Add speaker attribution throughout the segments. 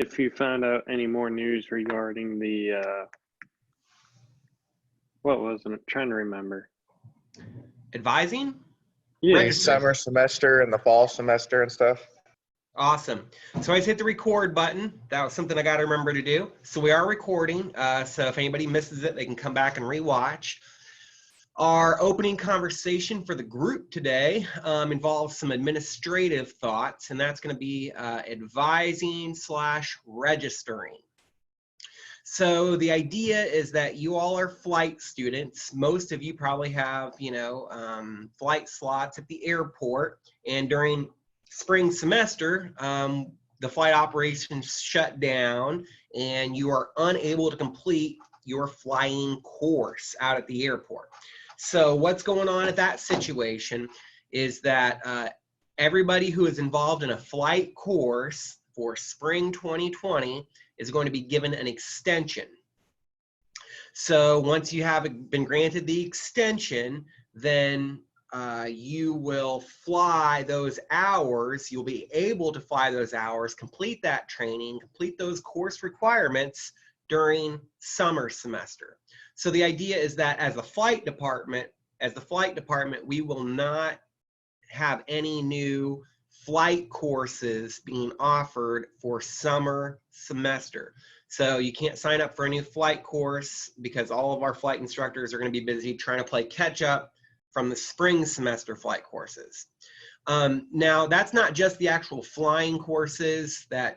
Speaker 1: if you found out any more news regarding the, what was it? I'm trying to remember.
Speaker 2: Advising?
Speaker 1: Yeah.
Speaker 3: The summer semester and the fall semester and stuff.
Speaker 2: Awesome. So I just hit the record button. That was something I got to remember to do. So we are recording. So if anybody misses it, they can come back and rewatch. Our opening conversation for the group today involves some administrative thoughts, and that's going to be advising/registering. So the idea is that you all are flight students. Most of you probably have, flight slots at the airport, and during spring semester, the flight operations shut down and you are unable to complete your flying course out at the airport. So what's going on at that situation is that everybody who is involved in a flight course for spring 2020 is going to be given an extension. So once you have been granted the extension, then you will fly those hours. You'll be able to fly those hours, complete that training, complete those course requirements during summer semester. So the idea is that as the flight department, we will not have any new flight courses being offered for summer semester. So you can't sign up for a new flight course because all of our flight instructors are going to be busy trying to play catch up from the spring semester flight courses. Now that's not just the actual flying courses that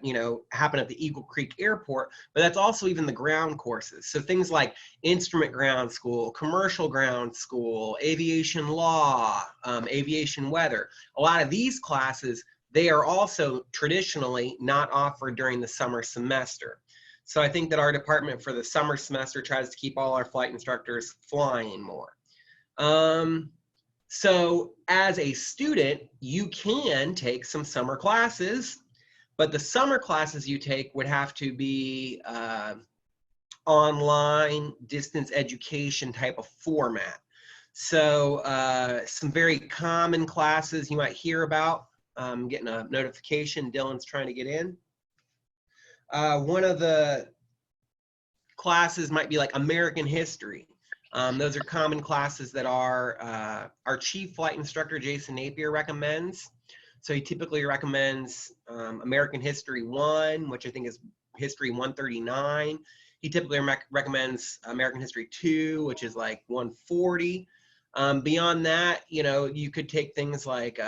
Speaker 2: happen at the Eagle Creek Airport, but that's also even the ground courses. So things like instrument ground school, commercial ground school, aviation law, aviation weather. A lot of these classes, they are also traditionally not offered during the summer semester. So I think that our department for the summer semester tries to keep all our flight instructors flying more. So as a student, you can take some summer classes, but the summer classes you take would have to be online distance education type of format. So some very common classes you might hear about. I'm getting a notification, Dylan's trying to get in. One of the classes might be like American history. Those are common classes that our chief flight instructor, Jason Napier, recommends. So he typically recommends American History 1, which I think is History 139. He typically recommends American History 2, which is like 140. Beyond that, you could take things like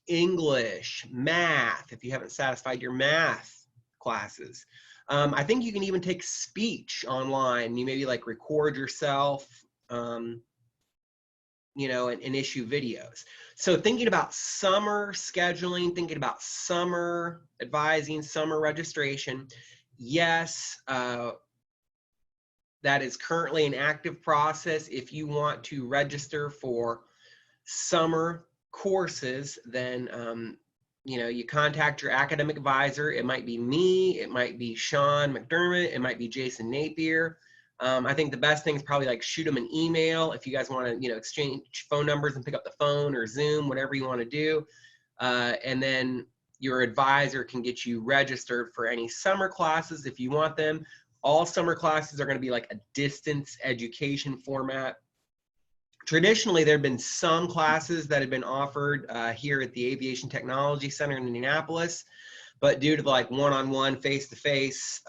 Speaker 2: English, math, if you haven't satisfied your math classes. I think you can even take speech online. You maybe like record yourself, and issue videos. So thinking about summer scheduling, thinking about summer advising, summer registration, yes, that is currently an active process. If you want to register for summer courses, then you contact your academic advisor. It might be me, it might be Sean McDermott, it might be Jason Napier. I think the best thing is probably like shoot them an email if you guys want to, exchange phone numbers and pick up the phone or Zoom, whatever you want to do. And then your advisor can get you registered for any summer classes if you want them. All summer classes are going to be like a distance education format. Traditionally, there have been some classes that have been offered here at the Aviation Technology Center in Indianapolis, but due to like one-on-one, face-to-face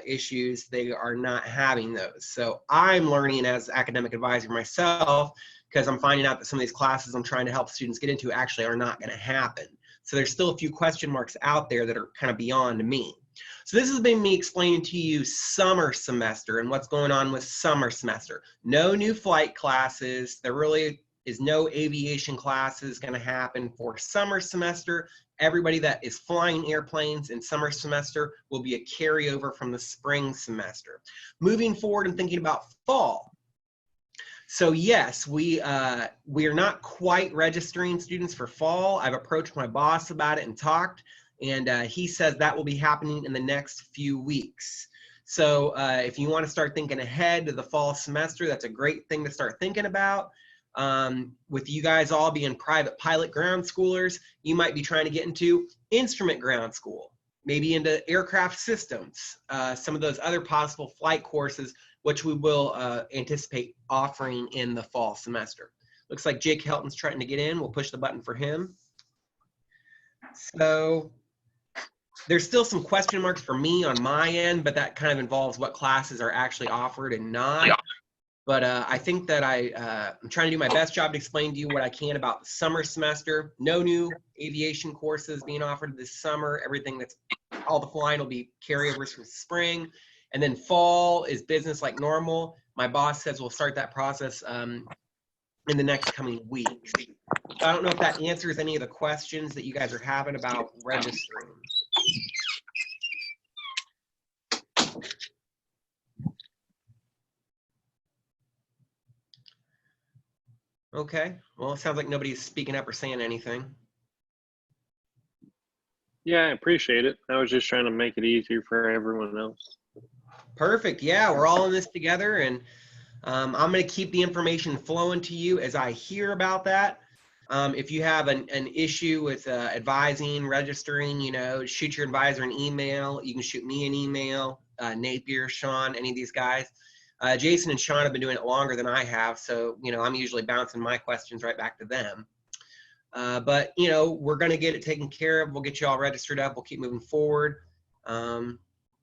Speaker 2: issues, they are not having those. So I'm learning as academic advisor myself because I'm finding out that some of these classes I'm trying to help students get into actually are not going to happen. So there's still a few question marks out there that are kind of beyond me. So this has been me explaining to you summer semester and what's going on with summer semester. No new flight classes. There really is no aviation classes going to happen for summer semester. Everybody that is flying airplanes in summer semester will be a carryover from the spring semester. Moving forward and thinking about fall. So yes, we are not quite registering students for fall. I've approached my boss about it and talked. And he says that will be happening in the next few weeks. So if you want to start thinking ahead to the fall semester, that's a great thing to start thinking about. With you guys all being private pilot ground schoolers, you might be trying to get into instrument ground school. maybe into aircraft systems, some of those other possible flight courses, which we will anticipate offering in the fall semester. Looks like Jake Helton's trying to get in. We'll push the button for him. So there's still some question marks for me on my end, but that kind of involves what classes are actually offered and not. But I think that I'm trying to do my best job to explain to you what I can about the summer semester. No new aviation courses being offered this summer. Everything that's all the flying will be carryovers from spring. And then fall is business like normal. My boss says we'll start that process in the next coming weeks. I don't know if that answers any of the questions that you guys are having about registering. Okay, well, it sounds like nobody's speaking up or saying anything.
Speaker 1: Yeah, I appreciate it. I was just trying to make it easier for everyone else.
Speaker 2: Perfect. Yeah, we're all in this together, and I'm going to keep the information flowing to you as I hear about that. If you have an issue with advising, registering, you know, shoot your advisor an email. You can shoot me an email, Napier, Sean, any of these guys. Jason and Sean have been doing it longer than I have, so, you know, I'm usually bouncing my questions right back to them. But, you know, we're going to get it taken care of. We'll get you all registered up. We'll keep moving forward.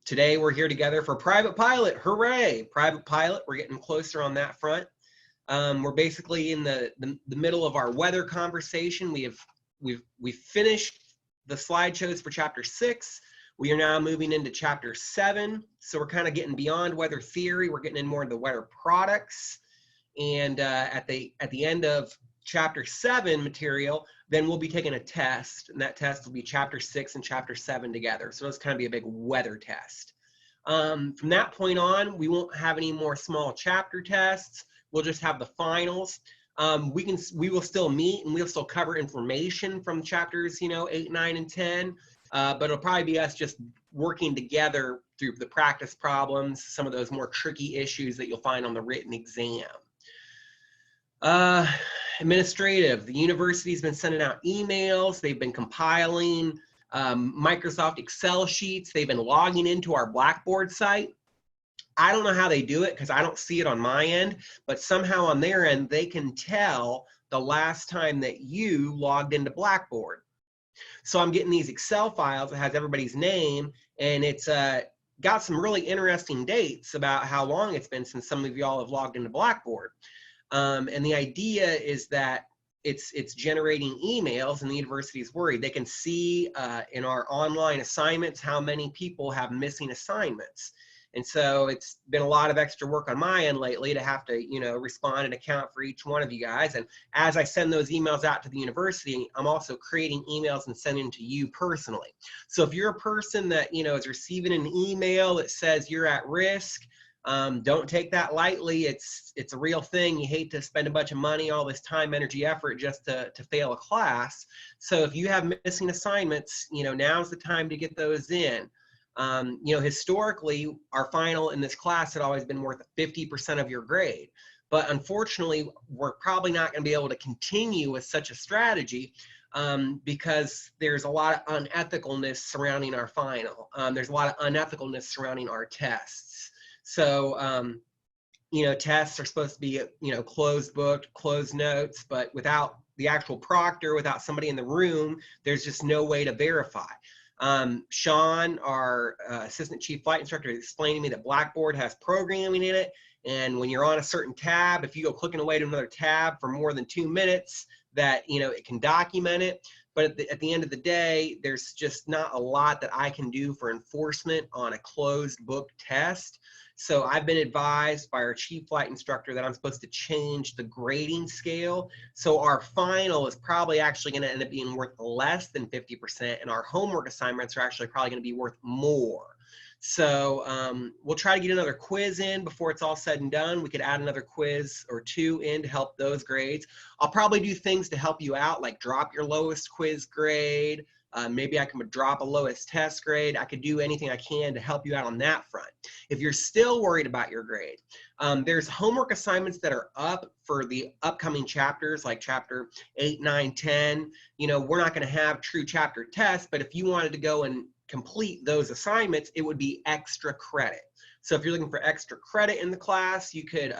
Speaker 2: Today, we're here together for private pilot. Hooray! Private pilot. We're getting closer on that front. We're basically in the middle of our weather conversation. We've finished the slideshows for chapter 6. We are now moving into chapter 7. So we're kind of getting beyond weather theory. We're getting in more of the weather products. And at the end of chapter 7 material, then we'll be taking a test, and that test will be chapter 6 and chapter 7 together. So it's kind of be a big weather test. From that point on, we won't have any more small chapter tests. We'll just have the finals. We will still meet and we'll still cover information from chapters, you know, 8, 9, and 10. But it'll probably be us just working together through the practice problems, some of those more tricky issues that you'll find on the written exam. Administrative, the university's been sending out emails. They've been compiling Microsoft Excel sheets. They've been logging into our Blackboard site. I don't know how they do it because I don't see it on my end, but somehow on their end, they can tell the last time that you logged into Blackboard. So I'm getting these Excel files that has everybody's name, and it's got some really interesting dates about how long it's been since some of y'all have logged into Blackboard. And the idea is that it's generating emails, and the university is worried. They can see in our online assignments how many people have missing assignments. And so it's been a lot of extra work on my end lately to have to, you know, respond and account for each one of you guys. And as I send those emails out to the university, I'm also creating emails and sending to you personally. So if you're a person that, you know, is receiving an email that says you're at risk, don't take that lightly. It's a real thing. You hate to spend a bunch of money, all this time, energy, effort just to fail a class. So if you have missing assignments, you know, now's the time to get those in. You know, historically, our final in this class had always been worth 50% of your grade. But unfortunately, we're probably not going to be able to continue with such a strategy because there's a lot of unethicalness surrounding our final. There's a lot of unethicalness surrounding our tests. So, you know, tests are supposed to be, you know, closed booked, closed notes, but without the actual proctor, without somebody in the room, there's just no way to verify. Sean, our assistant chief flight instructor, explained to me that Blackboard has programming in it, and when you're on a certain tab, if you go clicking away to another tab for more than 2 minutes, that, you know, it can document it. But at the end of the day, there's just not a lot that I can do for enforcement on a closed book test. So I've been advised by our chief flight instructor that I'm supposed to change the grading scale. So our final is probably actually going to end up being worth less than 50%, and our homework assignments are actually probably going to be worth more. So we'll try to get another quiz in before it's all said and done. We could add another quiz or 2 in to help those grades. I'll probably do things to help you out, like drop your lowest quiz grade. Maybe I can drop a lowest test grade. I could do anything I can to help you out on that front. If you're still worried about your grade, there's homework assignments that are up for the upcoming chapters, like chapter 8, 9, 10. You know, we're not going to have true chapter tests, but if you wanted to go and complete those assignments, it would be extra credit. So if you're looking for extra credit in the class, you could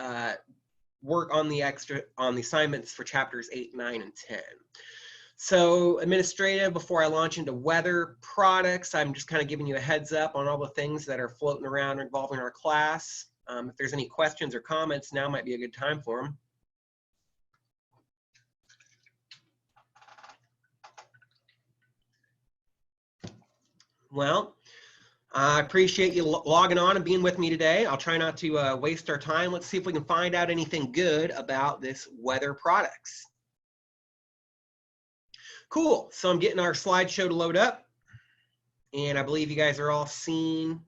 Speaker 2: work on the assignments for chapters 8, 9, and 10. So administrative, before I launch into weather products, I'm just kind of giving you a heads up on all the things that are floating around involving our class. If there's any questions or comments, now might be a good time for them. Well, I appreciate you logging on and being with me today. I'll try not to waste our time. Let's see if we can find out anything good about this weather products. Cool, so I'm getting our slideshow to load up. And I believe you guys are all seeing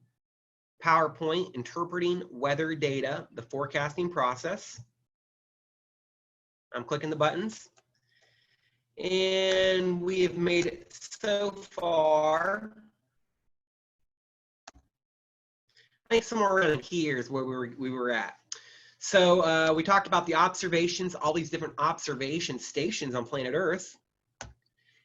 Speaker 2: PowerPoint interpreting weather data, the forecasting process. I'm clicking the buttons. And we have made it so far. I think somewhere around here is where we were at. So we talked about the observations, all these different observation stations on planet Earth.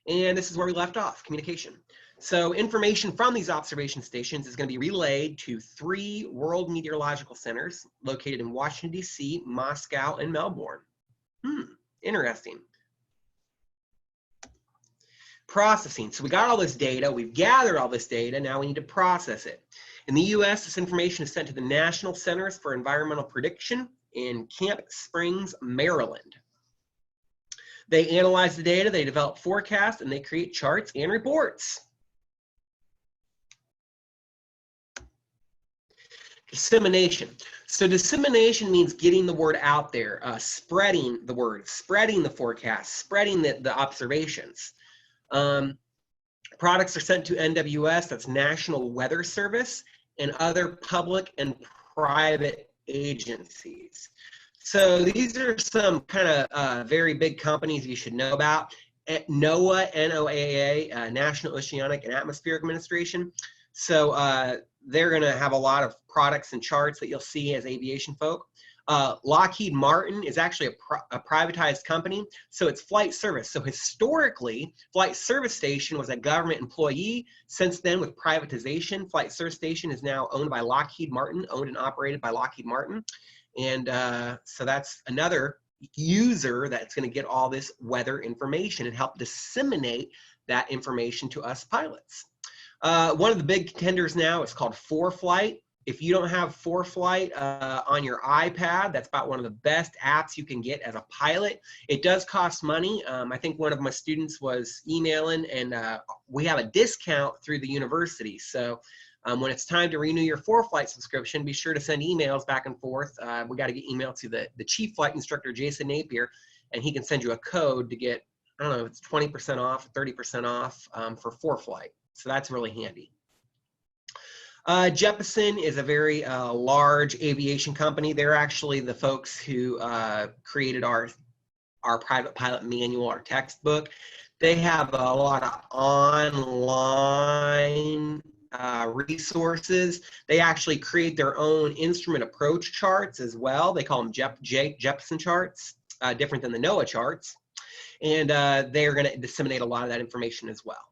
Speaker 2: And this is where we left off, communication. So information from these observation stations is going to be relayed to 3 world meteorological centers located in Washington, D.C., Moscow, and Melbourne. Interesting. Processing. So we got all this data, we've gathered all this data, now we need to process it. In the U.S., this information is sent to the National Centers for Environmental Prediction in Camp Springs, Maryland. They analyze the data, they develop forecasts, and they create charts and reports. Dissemination. So dissemination means getting the word out there, spreading the word, spreading the forecast, spreading the observations. Products are sent to NWS, that's National Weather Service, and other public and private agencies. So these are some kind of very big companies you should know about. NOAA, N-O-A-A, National Oceanic and Atmospheric Administration. So they're going to have a lot of products and charts that you'll see as aviation folk. Lockheed Martin is actually a privatized company, so it's flight service. So historically, Flight Service Station was a government employee. Since then, with privatization, Flight Service Station is now owned by Lockheed Martin, owned and operated by Lockheed Martin. And so that's another user that's going to get all this weather information and help disseminate that information to us pilots. One of the big contenders now is called ForeFlight. If you don't have ForeFlight on your iPad, that's about one of the best apps you can get as a pilot. It does cost money. I think one of my students was emailing, and we have a discount through the university. So when it's time to renew your ForeFlight subscription, be sure to send emails back and forth. We got to get email to the chief flight instructor, Jason Napier, and he can send you a code to get, I don't know, it's 20% off, 30% off for ForeFlight. So that's really handy. Jeppesen is a very large aviation company. They're actually the folks who created our private pilot manual, our textbook. They have a lot of online resources. They actually create their own instrument approach charts as well. They call them Jeppesen charts, different than the NOAA charts. And they're going to disseminate a lot of that information as well.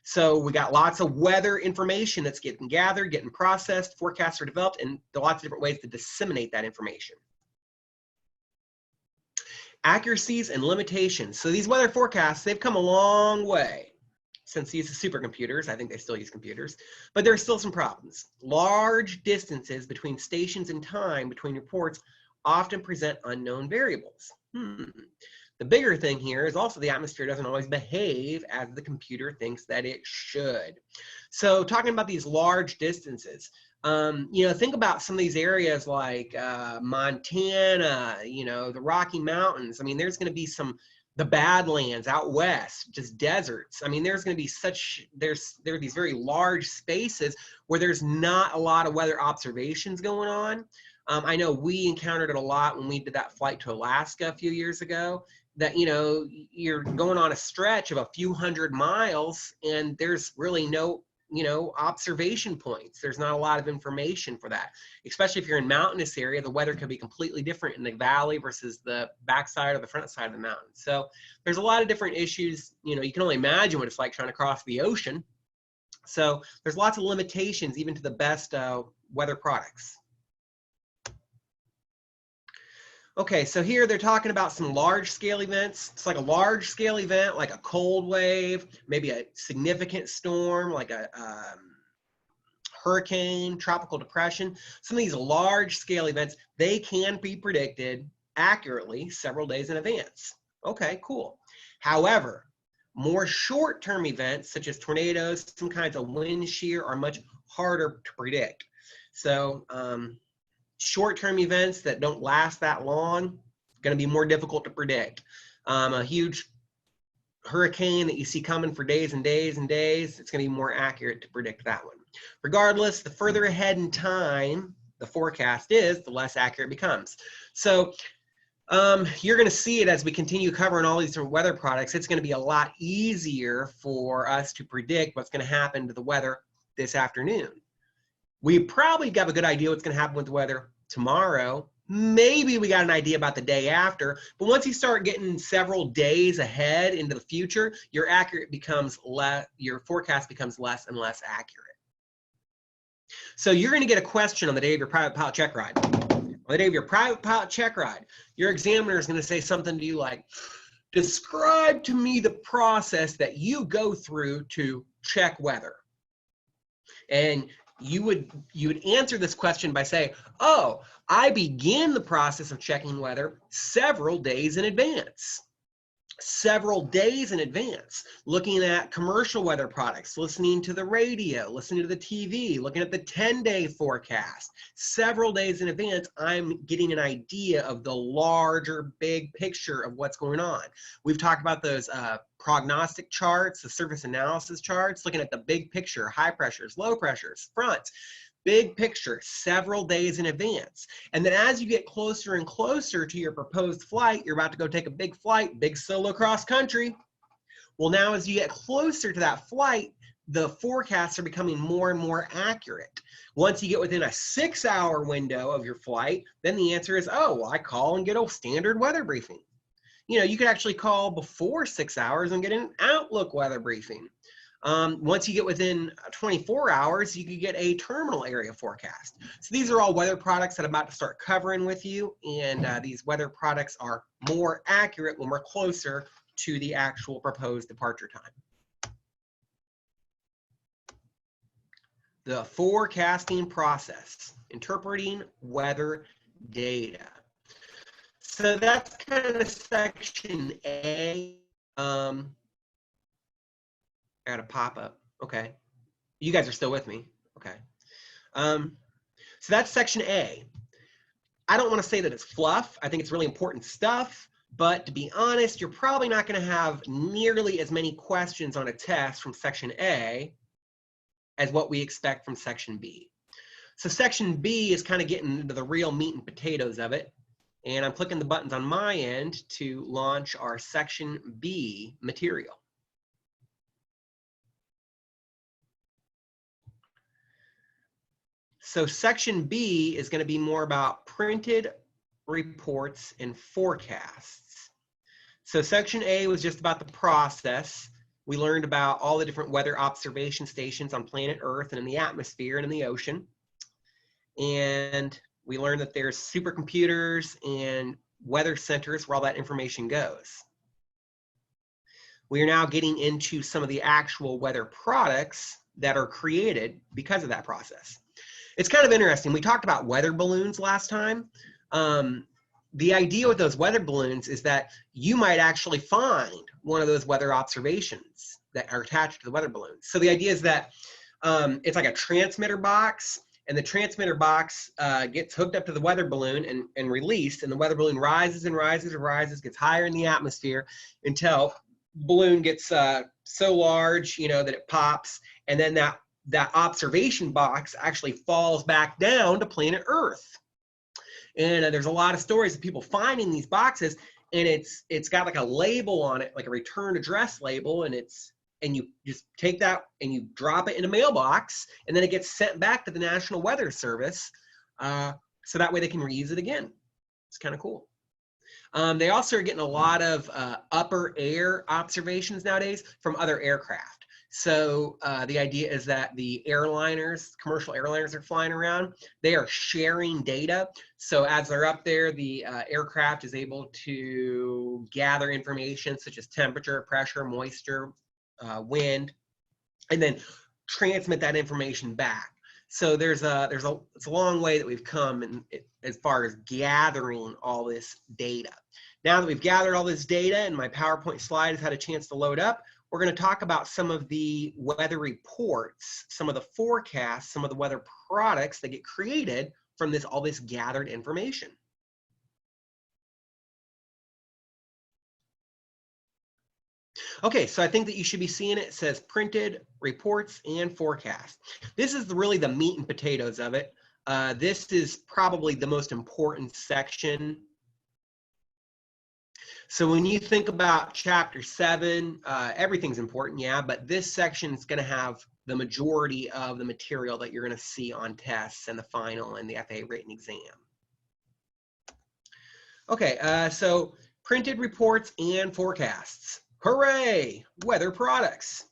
Speaker 2: So we got lots of weather information that's getting gathered, getting processed, forecasts are developed, and there are lots of different ways to disseminate that information. Accuracies and limitations. So these weather forecasts, they've come a long way since the use of supercomputers. I think they still use computers, but there are still some problems. Large distances between stations and time between reports often present unknown variables. The bigger thing here is also the atmosphere doesn't always behave as the computer thinks that it should. So talking about these large distances, you know, think about some of these areas like Montana, you know, the Rocky Mountains. I mean, there's going to be the Badlands out west, just deserts. I mean, there's going to be there are these very large spaces where there's not a lot of weather observations going on. I know we encountered it a lot when we did that flight to Alaska a few years ago, that, you know, you're going on a stretch of a few hundred miles and there's really no, you know, observation points. There's not a lot of information for that, especially if you're in mountainous area. The weather could be completely different in the valley versus the backside or the front side of the mountain. So there's a lot of different issues. You know, you can only imagine what it's like trying to cross the ocean. So there's lots of limitations even to the best weather products. Okay, so here they're talking about some large scale events. It's like a large scale event, like a cold wave, maybe a significant storm, like a hurricane, tropical depression. Some of these large scale events, they can be predicted accurately several days in advance. Okay, cool. However, more short-term events such as tornadoes, some kinds of wind shear are much harder to predict. So short-term events that don't last that long, going to be more difficult to predict. A huge hurricane that you see coming for days and days and days, it's going to be more accurate to predict that one. Regardless, the further ahead in time the forecast is, the less accurate it becomes. So you're going to see it as we continue covering all these different weather products. It's going to be a lot easier for us to predict what's going to happen to the weather this afternoon. We probably have a good idea what's going to happen with the weather tomorrow. Maybe we got an idea about the day after, but once you start getting several days ahead into the future, your forecast becomes less and less accurate. So you're going to get a question on the day of your private pilot check ride. On the day of your private pilot check ride, your examiner is going to say something to you like, describe to me the process that you go through to check weather. And you would answer this question by saying, oh, I begin the process of checking weather several days in advance. Several days in advance, looking at commercial weather products, listening to the radio, listening to the TV, looking at the 10-day forecast. Several days in advance, I'm getting an idea of the larger, big picture of what's going on. We've talked about those prognostic charts, the surface analysis charts, looking at the big picture, high pressures, low pressures, fronts. Big picture, several days in advance. And then as you get closer and closer to your proposed flight, you're about to go take a big flight, big solo cross country. Well, now as you get closer to that flight, the forecasts are becoming more and more accurate. Once you get within a 6-hour window of your flight, then the answer is, oh, well, I call and get a standard weather briefing. You know, you could actually call before 6 hours and get an outlook weather briefing. Once you get within 24 hours, you could get a terminal area forecast. So these are all weather products that I'm about to start covering with you, and these weather products are more accurate when we're closer to the actual proposed departure time. The forecasting process, interpreting weather data. So that's kind of section A. I got a pop-up. Okay. You guys are still with me. Okay. So that's section A. I don't want to say that it's fluff. I think it's really important stuff. But to be honest, you're probably not going to have nearly as many questions on a test from section A as what we expect from section B. So section B is kind of getting into the real meat and potatoes of it. And I'm clicking the buttons on my end to launch our section B material. So section B is going to be more about printed reports and forecasts. So section A was just about the process. We learned about all the different weather observation stations on planet Earth and in the atmosphere and in the ocean. And we learned that there's supercomputers and weather centers where all that information goes. We are now getting into some of the actual weather products that are created because of that process. It's kind of interesting. We talked about weather balloons last time. The idea with those weather balloons is that you might actually find one of those weather observations that are attached to the weather balloon. So the idea is that it's like a transmitter box, and the transmitter box gets hooked up to the weather balloon and released, and the weather balloon rises and rises and rises, gets higher in the atmosphere until balloon gets so large, you know, that it pops, and then that observation box actually falls back down to planet Earth. And there's a lot of stories of people finding these boxes, and it's got like a label on it, like a return address label, and you just take that and you drop it in a mailbox, and then it gets sent back to the National Weather Service, so that way they can reuse it again. It's kind of cool. They also are getting a lot of upper air observations nowadays from other aircraft. So the idea is that the airliners, commercial airliners are flying around, they are sharing data. So as they're up there, the aircraft is able to gather information such as temperature, pressure, moisture, wind, and then transmit that information back. So it's a long way that we've come as far as gathering all this data. Now that we've gathered all this data and my PowerPoint slide has had a chance to load up, we're going to talk about some of the weather reports, some of the forecasts, some of the weather products that get created from all this gathered information. Okay, so I think that you should be seeing it. It says printed reports and forecasts. This is really the meat and potatoes of it. This is probably the most important section. So when you think about chapter 7, everything's important, yeah, but this section is going to have the majority of the material that you're going to see on tests and the final and the FAA written exam. Okay, so printed reports and forecasts. Hooray! Weather products.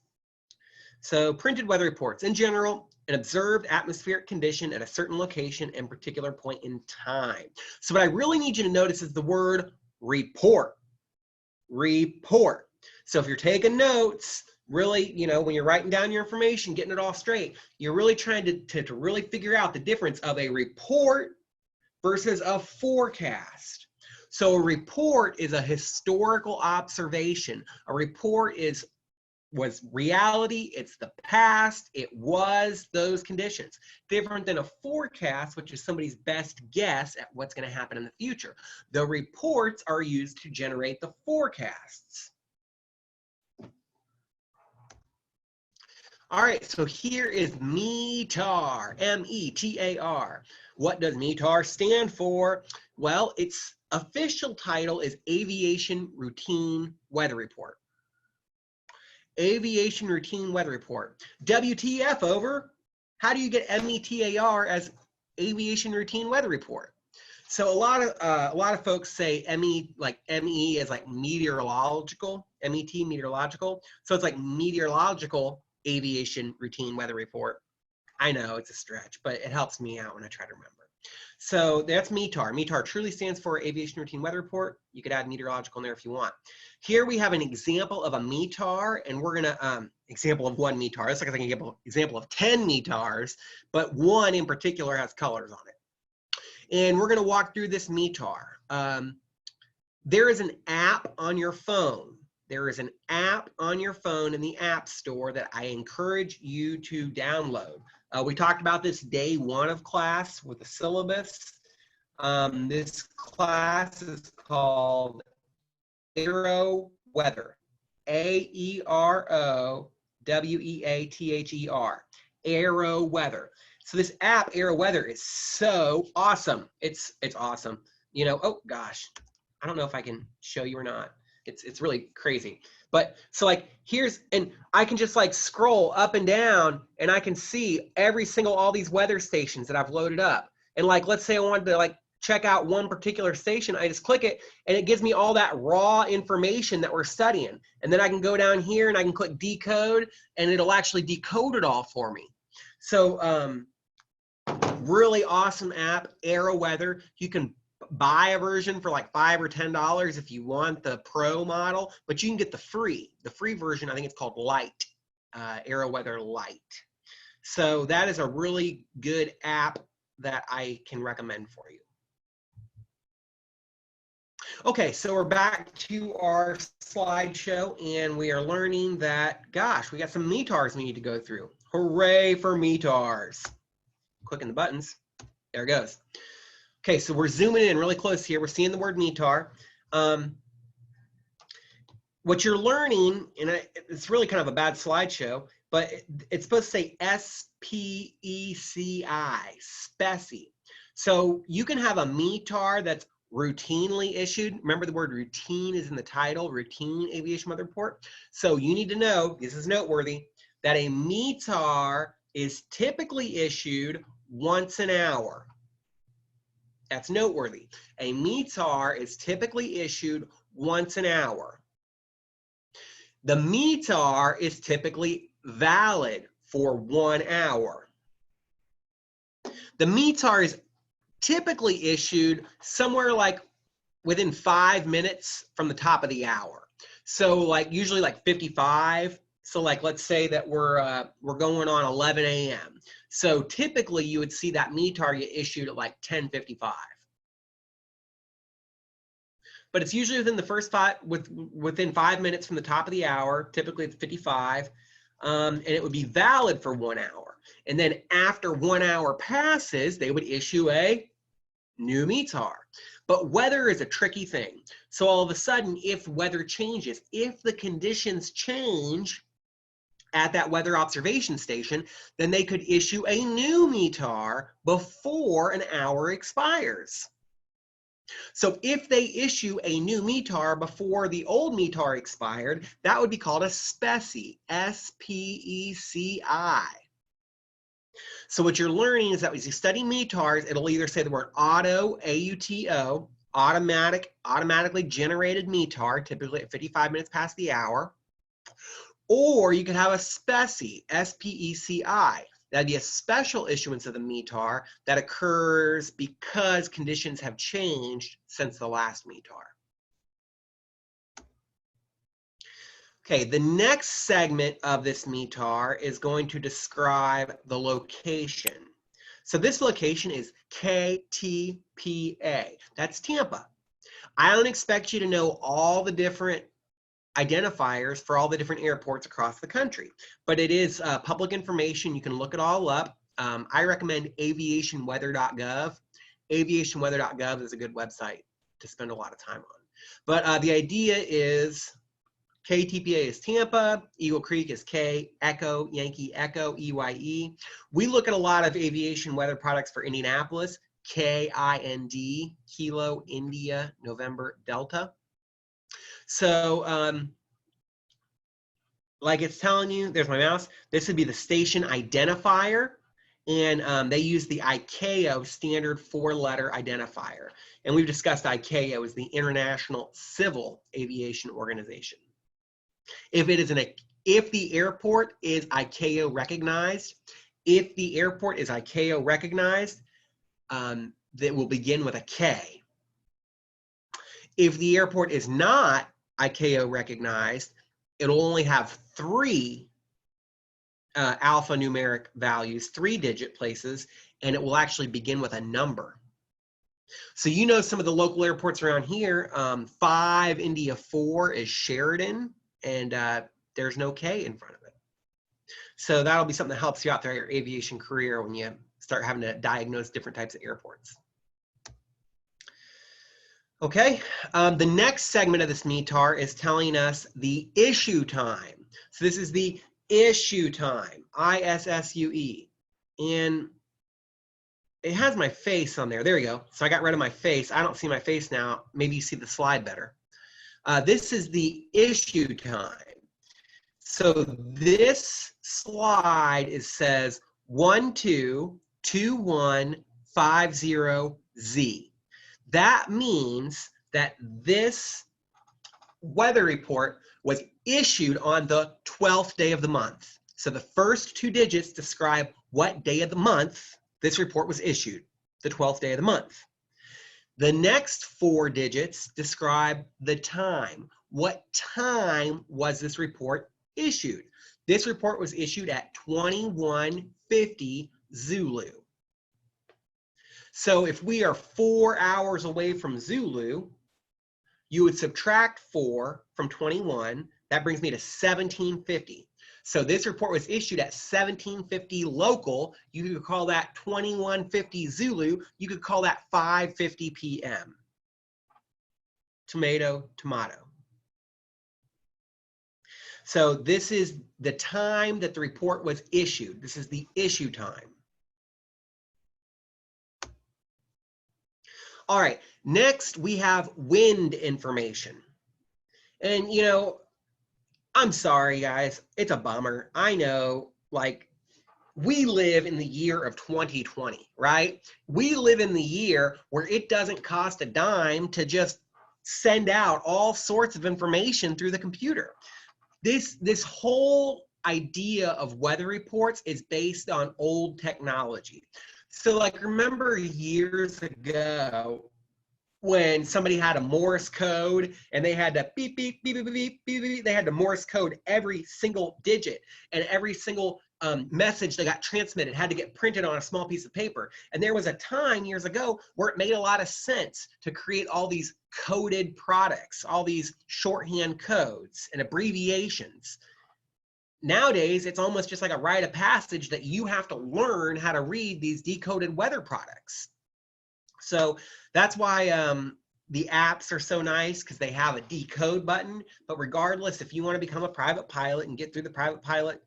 Speaker 2: So printed weather reports. In general, an observed atmospheric condition at a certain location and particular point in time. So what I really need you to notice is the word report. Report. So if you're taking notes, really, you know, when you're writing down your information, getting it all straight, you're really trying to really figure out the difference of a report versus a forecast. So a report is a historical observation. A report was reality, it's the past, it was those conditions. Different than a forecast, which is somebody's best guess at what's going to happen in the future. The reports are used to generate the forecasts. All right, so here is METAR, M-E-T-A-R. What does METAR stand for? Well, its official title is Aviation Routine Weather Report. Aviation Routine Weather Report. WTF, over. How do you get METAR as Aviation Routine Weather Report? So a lot of folks say ME is like meteorological, MET, meteorological. So it's like meteorological aviation routine weather report. I know it's a stretch, but it helps me out when I try to remember. So that's METAR. METAR truly stands for Aviation Routine Weather Report. You could add meteorological in there if you want. Here we have an example of a METAR, and we're gonna, example of one METAR. It's like an example of 10 METARs, but one in particular has colors on it. And we're gonna walk through this METAR. There is an app on your phone. There is an app on your phone in the App Store that I encourage you to download. We talked about this day 1 of class with the syllabus. This class is called Aero Weather, A-E-R-O-W-E-A-T-H-E-R, Aero Weather. So this app, Aero Weather, is so awesome. It's awesome. You know, oh gosh, I don't know if I can show you or not. It's really crazy. But so like and I can just like scroll up and down and I can see all these weather stations that I've loaded up. And like, let's say I wanted to like check out one particular station, I just click it and it gives me all that raw information that we're studying. And then I can go down here and I can click decode and it'll actually decode it all for me. So really awesome app, Aero Weather. You can buy a version for like $5 or $10 if you want the pro model, but you can get the free version. I think it's called Lite, Aero Weather Lite. So that is a really good app that I can recommend for you. Okay, so we're back to our slideshow and we are learning that, gosh, we got some METARs we need to go through. Hooray for METARs. Clicking the buttons, there it goes. Okay, so we're zooming in really close here. We're seeing the word METAR. What you're learning, and it's really kind of a bad slideshow, but it's supposed to say S-P-E-C-I, SPECI. So you can have a METAR that's routinely issued. Remember the word routine is in the title, Routine Aviation Weather Report. So you need to know, this is noteworthy, that a METAR is typically issued once an hour. That's noteworthy. A METAR is typically issued once an hour. The METAR is typically valid for 1 hour. The METAR is typically issued somewhere like within 5 minutes from the top of the hour. So like usually like 55. So like let's say that we're going on 11 a.m. So typically you would see that METAR get issued at like 10:55. But it's usually within the first within 5 minutes from the top of the hour. Typically it's 55, and it would be valid for 1 hour. And then after 1 hour passes, they would issue a new METAR. But weather is a tricky thing. So all of a sudden, if weather changes, if the conditions change at that weather observation station, then they could issue a new METAR before an hour expires. So if they issue a new METAR before the old METAR expired, that would be called a SPECI, S-P-E-C-I. So what you're learning is that as you study METARs, it'll either say the word auto, A-U-T-O, automatically generated METAR, typically at 55 minutes past the hour, or you could have a SPECI, S-P-E-C-I. That'd be a special issuance of the METAR that occurs because conditions have changed since the last METAR. Okay, the next segment of this METAR is going to describe the location. So this location is KTPA. That's Tampa. I don't expect you to know all the different identifiers for all the different airports across the country, but it is public information. You can look it all up. I recommend aviationweather.gov. Aviationweather.gov is a good website to spend a lot of time on. But the idea is KTPA is Tampa, Eagle Creek is K, Echo, Yankee Echo, EYE. We look at a lot of aviation weather products for Indianapolis, KIND, Kilo, India, November, Delta. So like it's telling you, there's my mouse, this would be the station identifier, and they use the ICAO standard 4-letter identifier. And we've discussed ICAO as the International Civil Aviation Organization. If the airport is ICAO recognized, that will begin with a K. If the airport is not ICAO recognized, it'll only have 3 alphanumeric values, 3-digit places, and it will actually begin with a number. So you know some of the local airports around here, 5 India 4 is Sheridan, and there's no K in front of it. So that'll be something that helps you out throughout your aviation career when you start having to diagnose different types of airports. Okay, the next segment of this METAR is telling us the issue time. So this is the issue time, ISSUE. And it has my face on there. There we go. So I got rid of my face. I don't see my face now. Maybe you see the slide better. This is the issue time. So this slide says 122150Z. That means that this weather report was issued on the 12th day of the month. So the first 2 digits describe what day of the month this report was issued, the 12th day of the month. The next 4 digits describe the time. What time was this report issued? This report was issued at 2150 Zulu. So if we are 4 hours away from Zulu, you would subtract 4 from 21. That brings me to 1750. So this report was issued at 1750 local. You could call that 2150 Zulu. You could call that 5:50 p.m. Tomato, tomato. So this is the time that the report was issued. This is the issue time. All right, next we have wind information. And you know, I'm sorry guys, it's a bummer. I know, like, we live in the year of 2020, right? We live in the year where it doesn't cost a dime to just send out all sorts of information through the computer. This whole idea of weather reports is based on old technology. So like, remember years ago when somebody had a Morse code and they had to beep, beep, beep, beep, beep, beep, beep, they had to Morse code every single digit, and every single message that got transmitted had to get printed on a small piece of paper. And there was a time years ago where it made a lot of sense to create all these coded products, all these shorthand codes and abbreviations. Nowadays, it's almost just like a rite of passage that you have to learn how to read these decoded weather products. So that's why the apps are so nice, because they have a decode button. But regardless, if you want to become a private pilot and get through the private pilot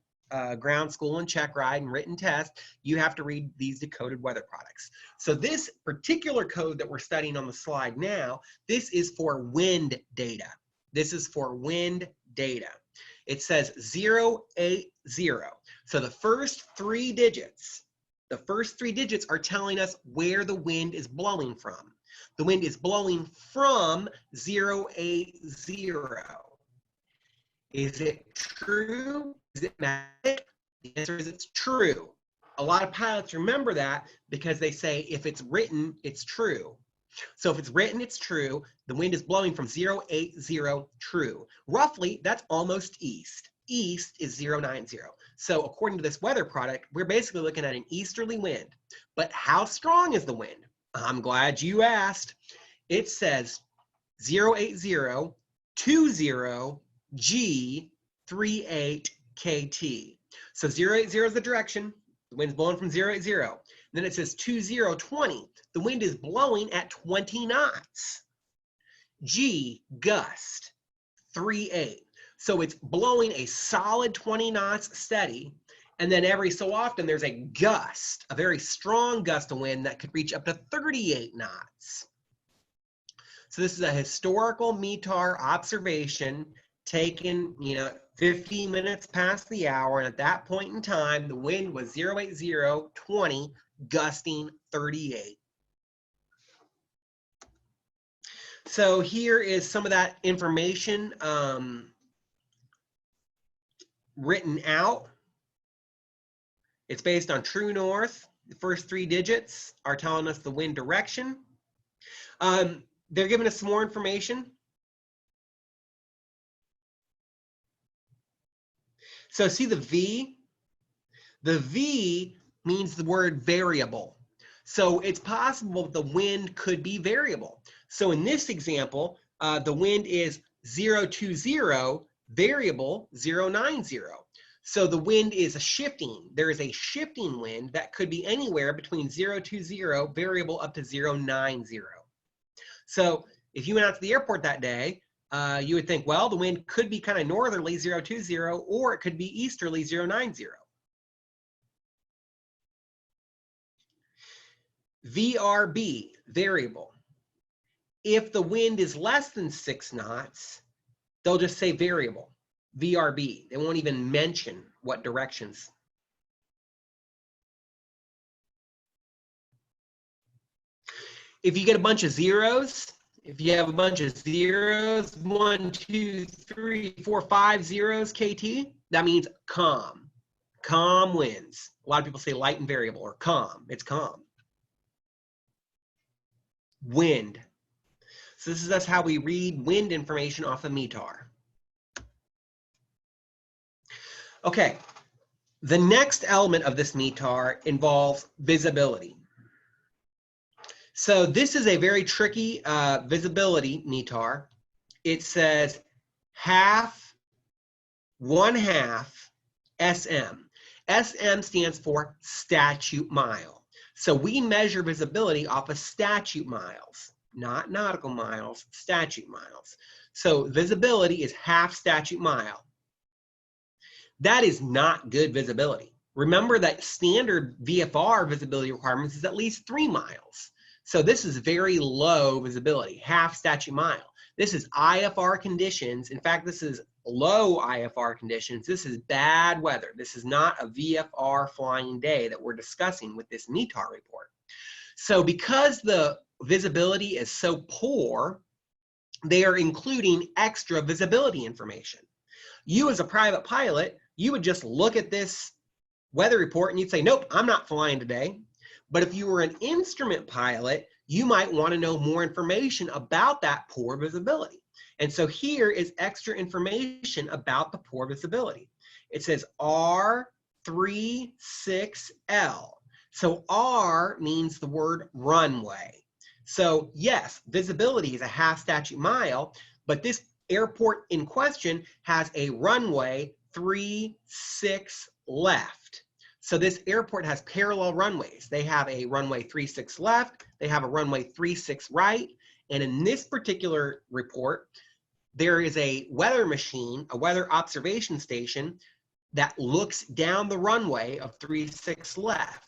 Speaker 2: ground school and check ride and written test, you have to read these decoded weather products. So this particular code that we're studying on the slide now, this is for wind data. This is for wind data. It says 080. So the first three digits are telling us where the wind is blowing from. The wind is blowing from 080. Is it true? Is it magic? The answer is it's true. A lot of pilots remember that because they say if it's written, it's true. So if it's written, it's true. The wind is blowing from 080, true. Roughly, that's almost east. East is 090. So according to this weather product, we're basically looking at an easterly wind. But how strong is the wind? I'm glad you asked. It says 080 20 G 38 KT. So 080 is the direction. The wind's blowing from 080. Then it says 2020. The wind is blowing at 20 knots. G, gust, 38. So it's blowing a solid 20 knots steady. And then every so often there's a gust, a very strong gust of wind that could reach up to 38 knots. So this is a historical METAR observation taken, 50 minutes past the hour. And at that point in time, the wind was 080, 20, gusting 38. So here is some of that information written out. It's based on true north. The first three digits are telling us the wind direction. They're giving us some more information. So see the V? The V means the word variable. So it's possible the wind could be variable. So in this example, the wind is 020, variable 090. So the wind is shifting. There is a shifting wind that could be anywhere between 020, variable up to 090. So if you went out to the airport that day, you would think, well, the wind could be kind of northerly 020, or it could be easterly 090. VRB, variable. If the wind is less than 6 knots, they'll just say variable, VRB. They won't even mention what directions. If you get a bunch of zeros, if you have a bunch of zeros, 1, 2, 3, 4, 5 zeros KT, that means calm. Calm winds. A lot of people say light and variable, or calm. It's calm. Wind. So this is how we read wind information off of METAR. Okay, the next element of this METAR involves visibility. So this is a very tricky visibility METAR. It says 1/2 SM. SM stands for statute mile. So we measure visibility off of statute miles, not nautical miles, statute miles. So visibility is 1/2 statute mile. That is not good visibility. Remember that standard VFR visibility requirements is at least 3 miles. So this is very low visibility, 1/2 statute mile. This is IFR conditions. In fact, this is low IFR conditions. This is bad weather. This is not a VFR flying day that we're discussing with this METAR report. So because the visibility is so poor, they are including extra visibility information. You as a private pilot you would just look at this weather report and you'd say, nope, I'm not flying today. But if you were an instrument pilot, you might want to know more information about that poor visibility. And so here is extra information about the poor visibility. It says R36L. So R means the word runway. So yes, visibility is a half statute mile, but this airport in question has a runway 36 left. So this airport has parallel runways. They have a runway 36 left, they have a runway 36 right, and in this particular report, there is a weather machine, a weather observation station that looks down the runway of 36 left.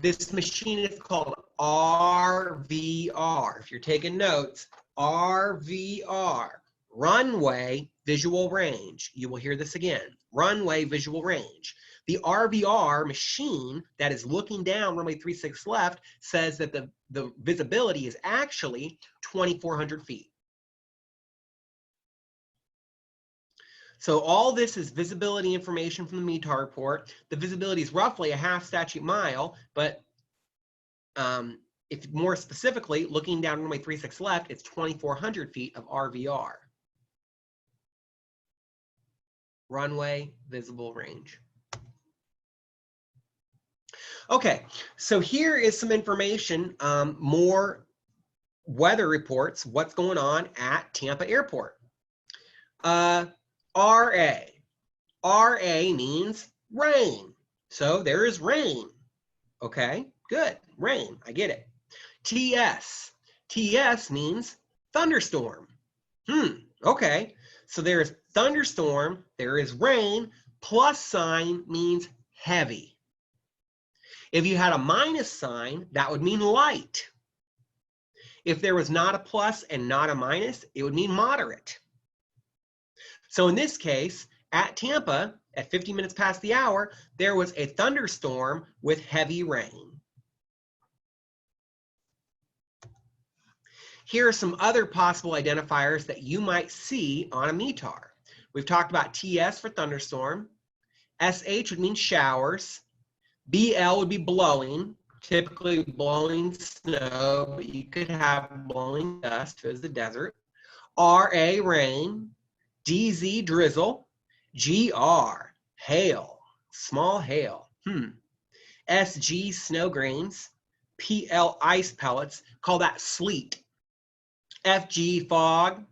Speaker 2: This machine is called RVR. If you're taking notes, RVR, runway visual range. You will hear this again, runway visual range. The RVR machine that is looking down runway 36 left says that the visibility is actually 2,400 feet. So all this is visibility information from the METAR report. The visibility is roughly a half statute mile, but if more specifically, looking down runway 36 left, it's 2,400 feet of RVR. Runway visible range. Okay, so here is some information, more weather reports, what's going on at Tampa Airport. RA. RA means rain. So there is rain. Okay, good. Rain. I get it. TS. TS means thunderstorm. Okay. So there's thunderstorm, there is rain, plus sign means heavy. If you had a minus sign, that would mean light. If there was not a plus and not a minus, it would mean moderate. So in this case, at Tampa, at 50 minutes past the hour, there was a thunderstorm with heavy rain. Here are some other possible identifiers that you might see on a METAR. We've talked about TS for thunderstorm. SH would mean showers. BL would be blowing, typically blowing snow, but you could have blowing dust as the desert. RA, rain. DZ, drizzle. GR, hail, small hail. SG, snow grains. PL, ice pellets, call that sleet. FG, fog.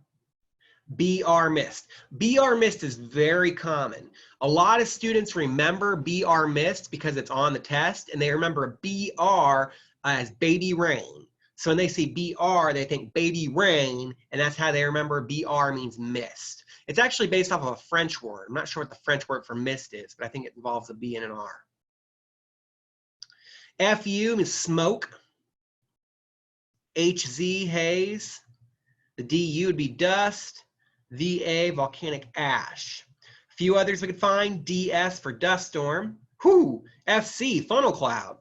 Speaker 2: BR, mist. BR, mist is very common. A lot of students remember BR, mist because it's on the test, and they remember BR as baby rain. So when they see BR, they think baby rain, and that's how they remember BR means mist. It's actually based off of a French word. I'm not sure what the French word for mist is, but I think it involves a B and an R. FU means smoke. HZ, haze. The DU would be dust. VA, volcanic ash. A few others we could find. DS for dust storm. FC, funnel cloud.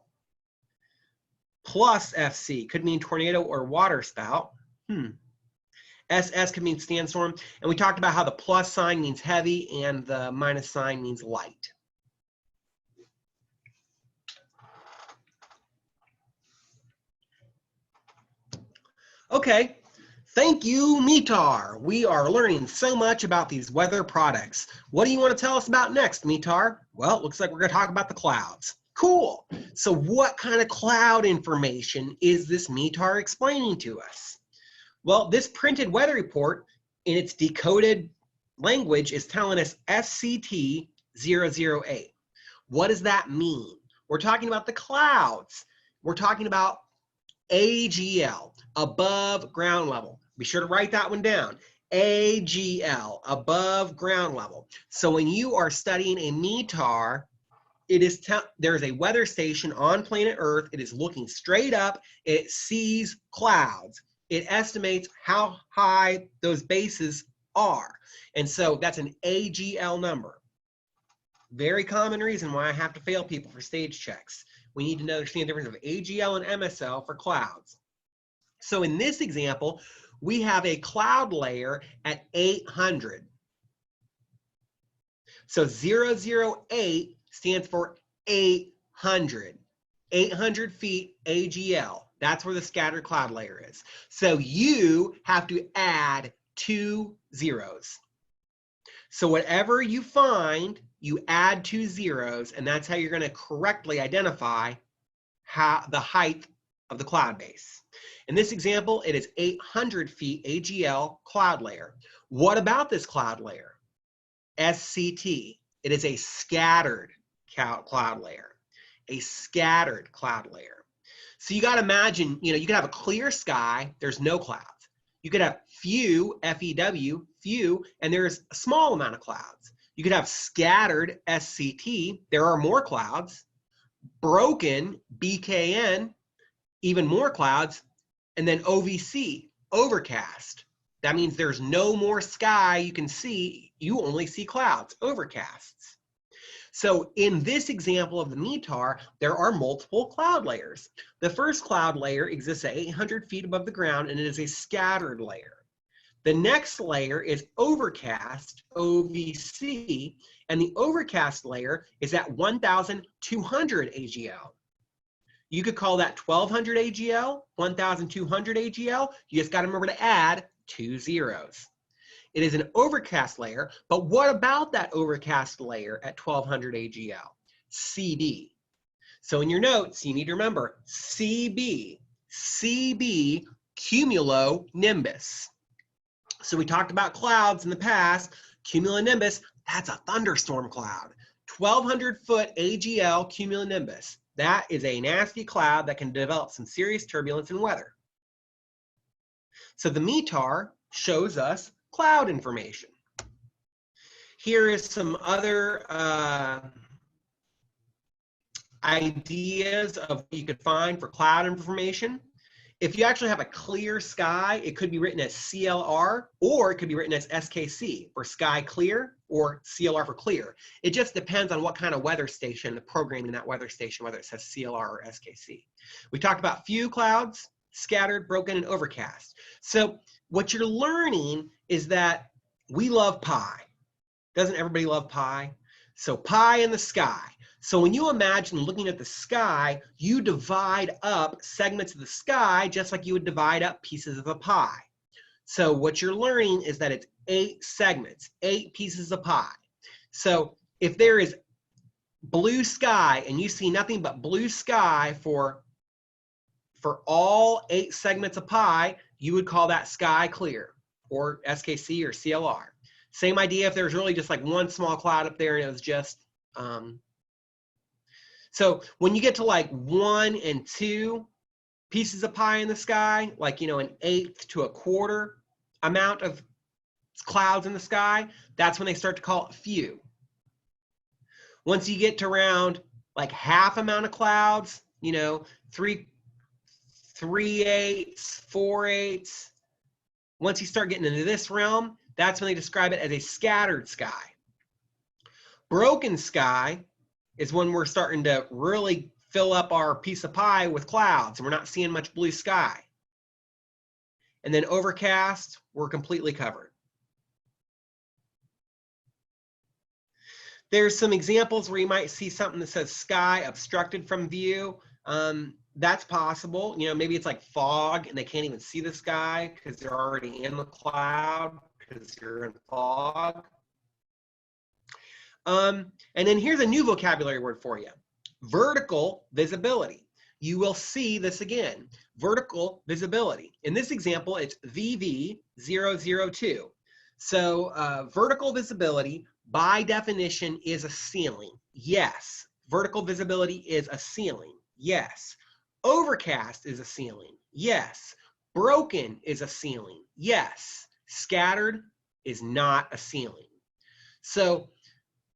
Speaker 2: Plus FC could mean tornado or water spout. SS could mean sandstorm. And we talked about how the plus sign means heavy and the minus sign means light. Okay. Thank you, METAR. We are learning so much about these weather products. What do you want to tell us about next, METAR? Well, it looks like we're going to talk about the clouds. Cool. So what kind of cloud information is this METAR explaining to us? Well, this printed weather report in its decoded language is telling us FCT 008. What does that mean? We're talking about the clouds. We're talking about AGL, above ground level. Be sure to write that one down. AGL, above ground level. So when you are studying a METAR, there is a weather station on planet Earth. It is looking straight up. It sees clouds. It estimates how high those bases are. And so that's an AGL number. Very common reason why I have to fail people for stage checks. We need to understand the difference of AGL and MSL for clouds. So in this example, we have a cloud layer at 800. So 008 stands for 800. 800 feet AGL. That's where the scattered cloud layer is. So you have to add 2 zeros. So whatever you find, you add 2 zeros, and that's how you're going to correctly identify the height of the cloud base. In this example, it is 800 feet AGL cloud layer. What about this cloud layer? SCT. It is a scattered cloud layer. A scattered cloud layer. So you got to imagine, you could have a clear sky, there's no clouds. You could have few, FEW, few, and there's a small amount of clouds. You could have scattered, SCT, there are more clouds. Broken, BKN, even more clouds. And then OVC, overcast. That means there's no more sky you can see, you only see clouds, overcasts. So in this example of the METAR, there are multiple cloud layers. The first cloud layer exists at 800 feet above the ground, and it is a scattered layer. The next layer is overcast, OVC, and the overcast layer is at 1,200 AGL. You could call that 1,200 AGL, 1,200 AGL. You just got to remember to add 2 zeros. It is an overcast layer, but what about that overcast layer at 1,200 AGL? CB. So in your notes, you need to remember CB, cumulonimbus. So we talked about clouds in the past. Cumulonimbus, that's a thunderstorm cloud. 1,200 foot AGL cumulonimbus. That is a nasty cloud that can develop some serious turbulence and weather. So the METAR shows us cloud information. Here is some other ideas of what you could find for cloud information. If you actually have a clear sky, it could be written as CLR, or it could be written as SKC for sky clear, or CLR for clear. It just depends on what kind of weather station, the programming in that weather station, whether it says CLR or SKC. We talked about few clouds, scattered, broken, and overcast. So what you're learning is that we love pi. Doesn't everybody love pi? So pi in the sky. So when you imagine looking at the sky, you divide up segments of the sky just like you would divide up pieces of a pie. So what you're learning is that it's 8 segments, 8 pieces of pie. So if there is blue sky and you see nothing but blue sky for all 8 segments of pie, you would call that sky clear, or SKC or CLR. Same idea if there's really just like one small cloud up there and it was just, so when you get to like 1 and 2 pieces of pie in the sky, like, an 1/8 to 1/4 amount of clouds in the sky, that's when they start to call it few. Once you get to around like half amount of clouds, 3/8, 4/8, once you start getting into this realm, that's when they describe it as a scattered sky. Broken sky is when we're starting to really fill up our piece of pie with clouds and we're not seeing much blue sky. And then overcast, we're completely covered. There's some examples where you might see something that says sky obstructed from view. That's possible. Maybe it's like fog and they can't even see the sky because they're already in the cloud because you're in fog. And then here's a new vocabulary word for you. Vertical visibility. You will see this again. Vertical visibility. In this example, it's VV002. So vertical visibility, by definition, is a ceiling. Yes. Vertical visibility is a ceiling. Yes. Overcast is a ceiling. Yes. Broken is a ceiling. Yes. Scattered is not a ceiling. So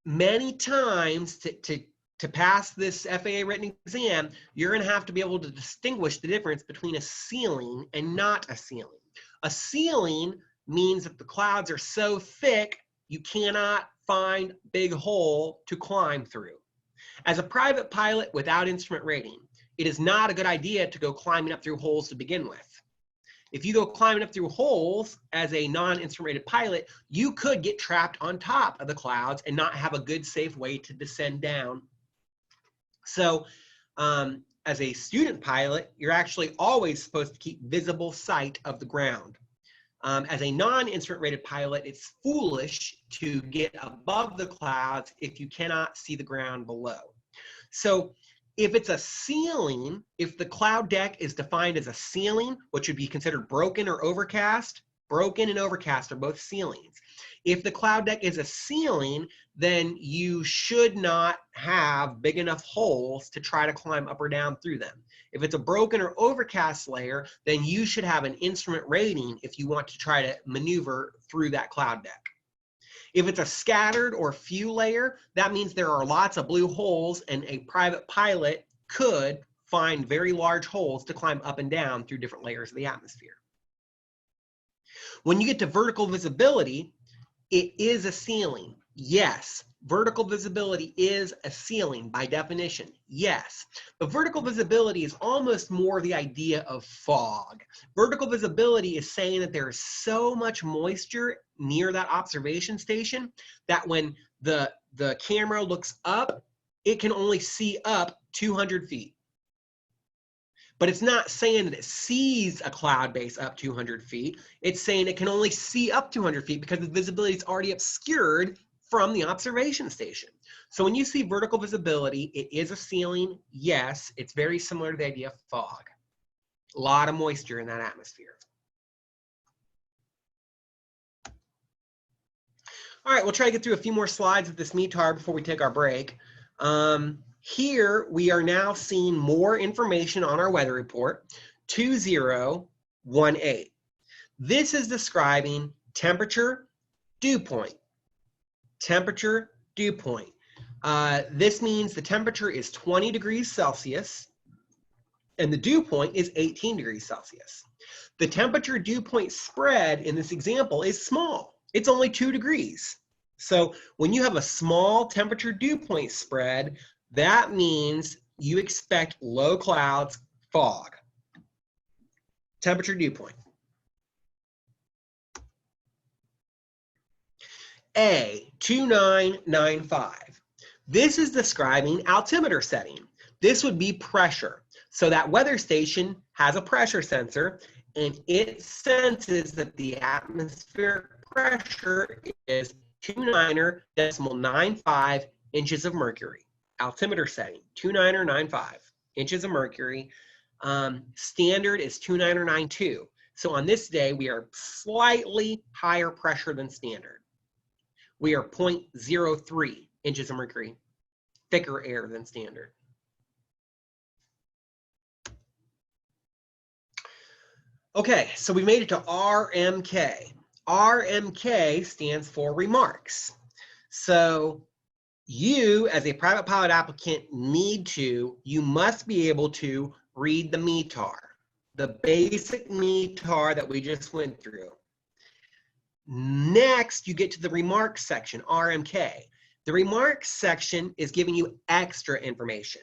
Speaker 2: many times to pass this FAA written exam, you're going to have to be able to distinguish the difference between a ceiling and not a ceiling. A ceiling means that the clouds are so thick you cannot find big hole to climb through. As a private pilot without instrument rating, it is not a good idea to go climbing up through holes to begin with. If you go climbing up through holes as a non-instrument-rated pilot, you could get trapped on top of the clouds and not have a good, safe way to descend down. So as a student pilot, you're actually always supposed to keep visible sight of the ground. As a non-instrument-rated pilot, it's foolish to get above the clouds if you cannot see the ground below. So if it's a ceiling, if the cloud deck is defined as a ceiling, which would be considered broken or overcast, broken and overcast are both ceilings. If the cloud deck is a ceiling, then you should not have big enough holes to try to climb up or down through them. If it's a broken or overcast layer, then you should have an instrument rating if you want to try to maneuver through that cloud deck. If it's a scattered or few layer, that means there are lots of blue holes, and a private pilot could find very large holes to climb up and down through different layers of the atmosphere. When you get to vertical visibility, it is a ceiling. Yes, vertical visibility is a ceiling by definition. Yes, but vertical visibility is almost more the idea of fog. Vertical visibility is saying that there is so much moisture near that observation station that when the camera looks up, it can only see up 200 feet. But it's not saying that it sees a cloud base up 200 feet. It's saying it can only see up 200 feet because the visibility is already obscured from the observation station. So when you see vertical visibility, it is a ceiling. Yes, it's very similar to the idea of fog. A lot of moisture in that atmosphere. All right, we'll try to get through a few more slides of this METAR before we take our break. Here we are now seeing more information on our weather report, 2018. This is describing temperature, dew point. Temperature, dew point. This means the temperature is 20 degrees Celsius and the dew point is 18 degrees Celsius. The temperature dew point spread in this example is small. It's only 2 degrees. So when you have a small temperature dew point spread, that means you expect low clouds, fog. Temperature dew point. A, 2995. This is describing altimeter setting. This would be pressure. So that weather station has a pressure sensor and it senses that the atmospheric pressure is 29.95 inches of mercury. Altimeter setting, 2995 inches of mercury. Standard is 2992. So on this day, we are slightly higher pressure than standard. We are 0.03 inches of mercury, thicker air than standard. Okay, so we made it to RMK. RMK stands for remarks. So you, as a private pilot applicant, you must be able to read the METAR, the basic METAR that we just went through. Next, you get to the remarks section, RMK. The remarks section is giving you extra information.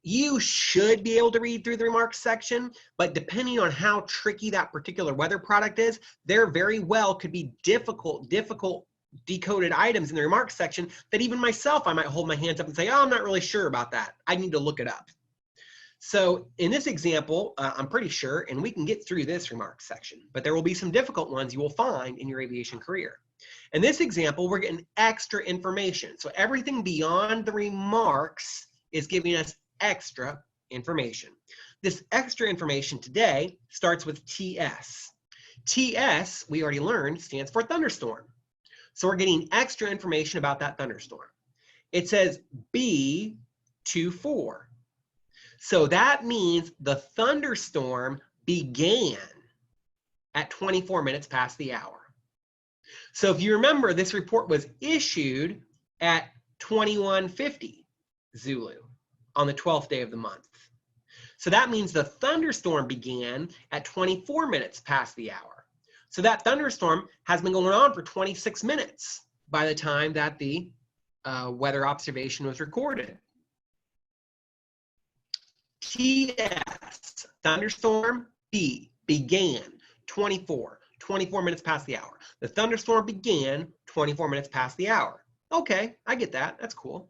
Speaker 2: You should be able to read through the remarks section, but depending on how tricky that particular weather product is, there very well could be difficult decoded items in the remarks section that even myself, I might hold my hands up and say, oh, I'm not really sure about that. I need to look it up. So in this example, I'm pretty sure, and we can get through this remarks section, but there will be some difficult ones you will find in your aviation career. In this example, we're getting extra information. So everything beyond the remarks is giving us extra information. This extra information today starts with TS. TS, we already learned, stands for thunderstorm. So we're getting extra information about that thunderstorm. It says B24. So that means the thunderstorm began at 24 minutes past the hour. So if you remember, this report was issued at 2150 Zulu on the 12th day of the month. So that means the thunderstorm began at 24 minutes past the hour. So that thunderstorm has been going on for 26 minutes by the time that the weather observation was recorded. TS, thunderstorm, B, began. 24 minutes past the hour. The thunderstorm began 24 minutes past the hour. Okay, I get that. That's cool.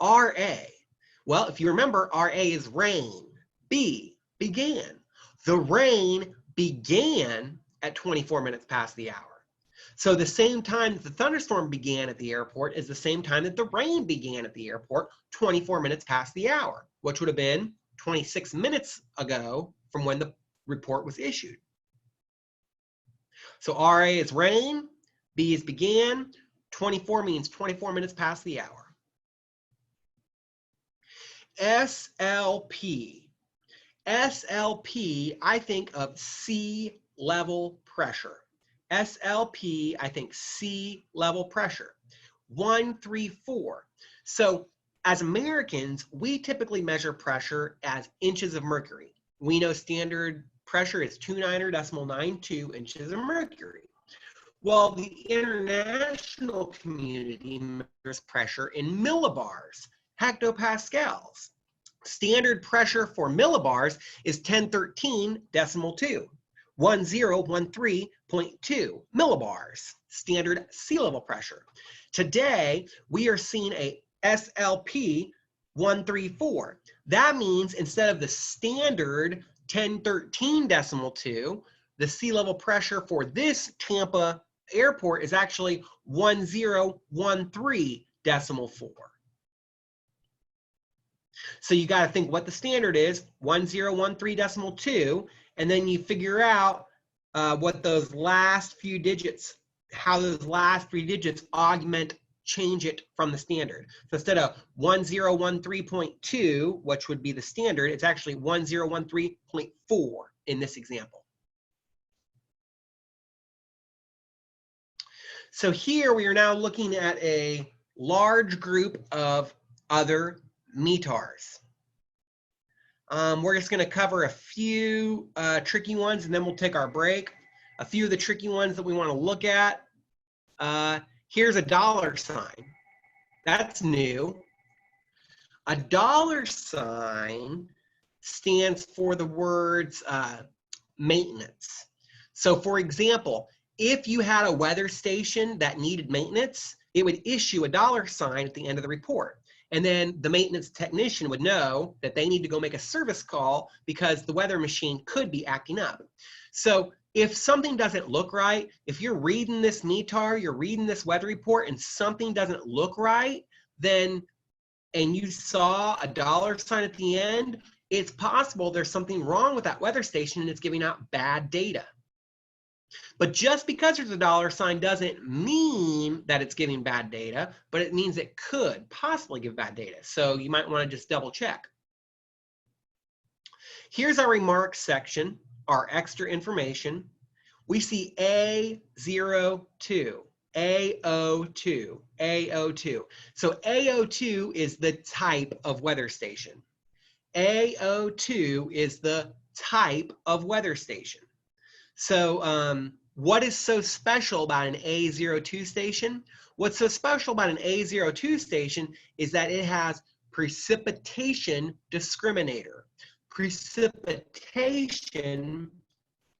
Speaker 2: RA. Well, if you remember, RA is rain. B, began. The rain began at 24 minutes past the hour. So the same time that the thunderstorm began at the airport is the same time that the rain began at the airport, 24 minutes past the hour, which would have been 26 minutes ago from when the report was issued. So RA is rain, B is began, 24 means 24 minutes past the hour. SLP. SLP, I think of sea level pressure. SLP, I think sea level pressure. 134. So as Americans, we typically measure pressure as inches of mercury. We know standard pressure is 29.92 inches of mercury. Well, the international community measures pressure in millibars, hectopascals. Standard pressure for millibars is 1013.2, 1013.2 millibars, standard sea level pressure. Today, we are seeing a SLP 134. That means instead of the standard 1013.2, the sea level pressure for this Tampa airport is actually 1013.4. So you got to think what the standard is, 1013.2, and then you figure out what those last few digits, how those last 3 digits augment, change it from the standard. So instead of 1013.2, which would be the standard, it's actually 1013.4 in this example. So here we are now looking at a large group of other METARs. We're just going to cover a few tricky ones, and then we'll take our break. A few of the tricky ones that we want to look at. Here's a dollar sign. That's new. A dollar sign stands for the words maintenance. So for example, if you had a weather station that needed maintenance, it would issue a dollar sign at the end of the report. And then the maintenance technician would know that they need to go make a service call because the weather machine could be acting up. So if something doesn't look right, if you're reading this METAR, you're reading this weather report and something doesn't look right, then, and you saw a dollar sign at the end, it's possible there's something wrong with that weather station and it's giving out bad data. But just because there's a dollar sign doesn't mean that it's giving bad data, but it means it could possibly give bad data. So you might want to just double check. Here's our remarks section, our extra information. We see A02, A02, A02. So A02 is the type of weather station. A02 is the type of weather station. So what is so special about an A02 station? What's so special about an A02 station is that it has precipitation discriminator. Precipitation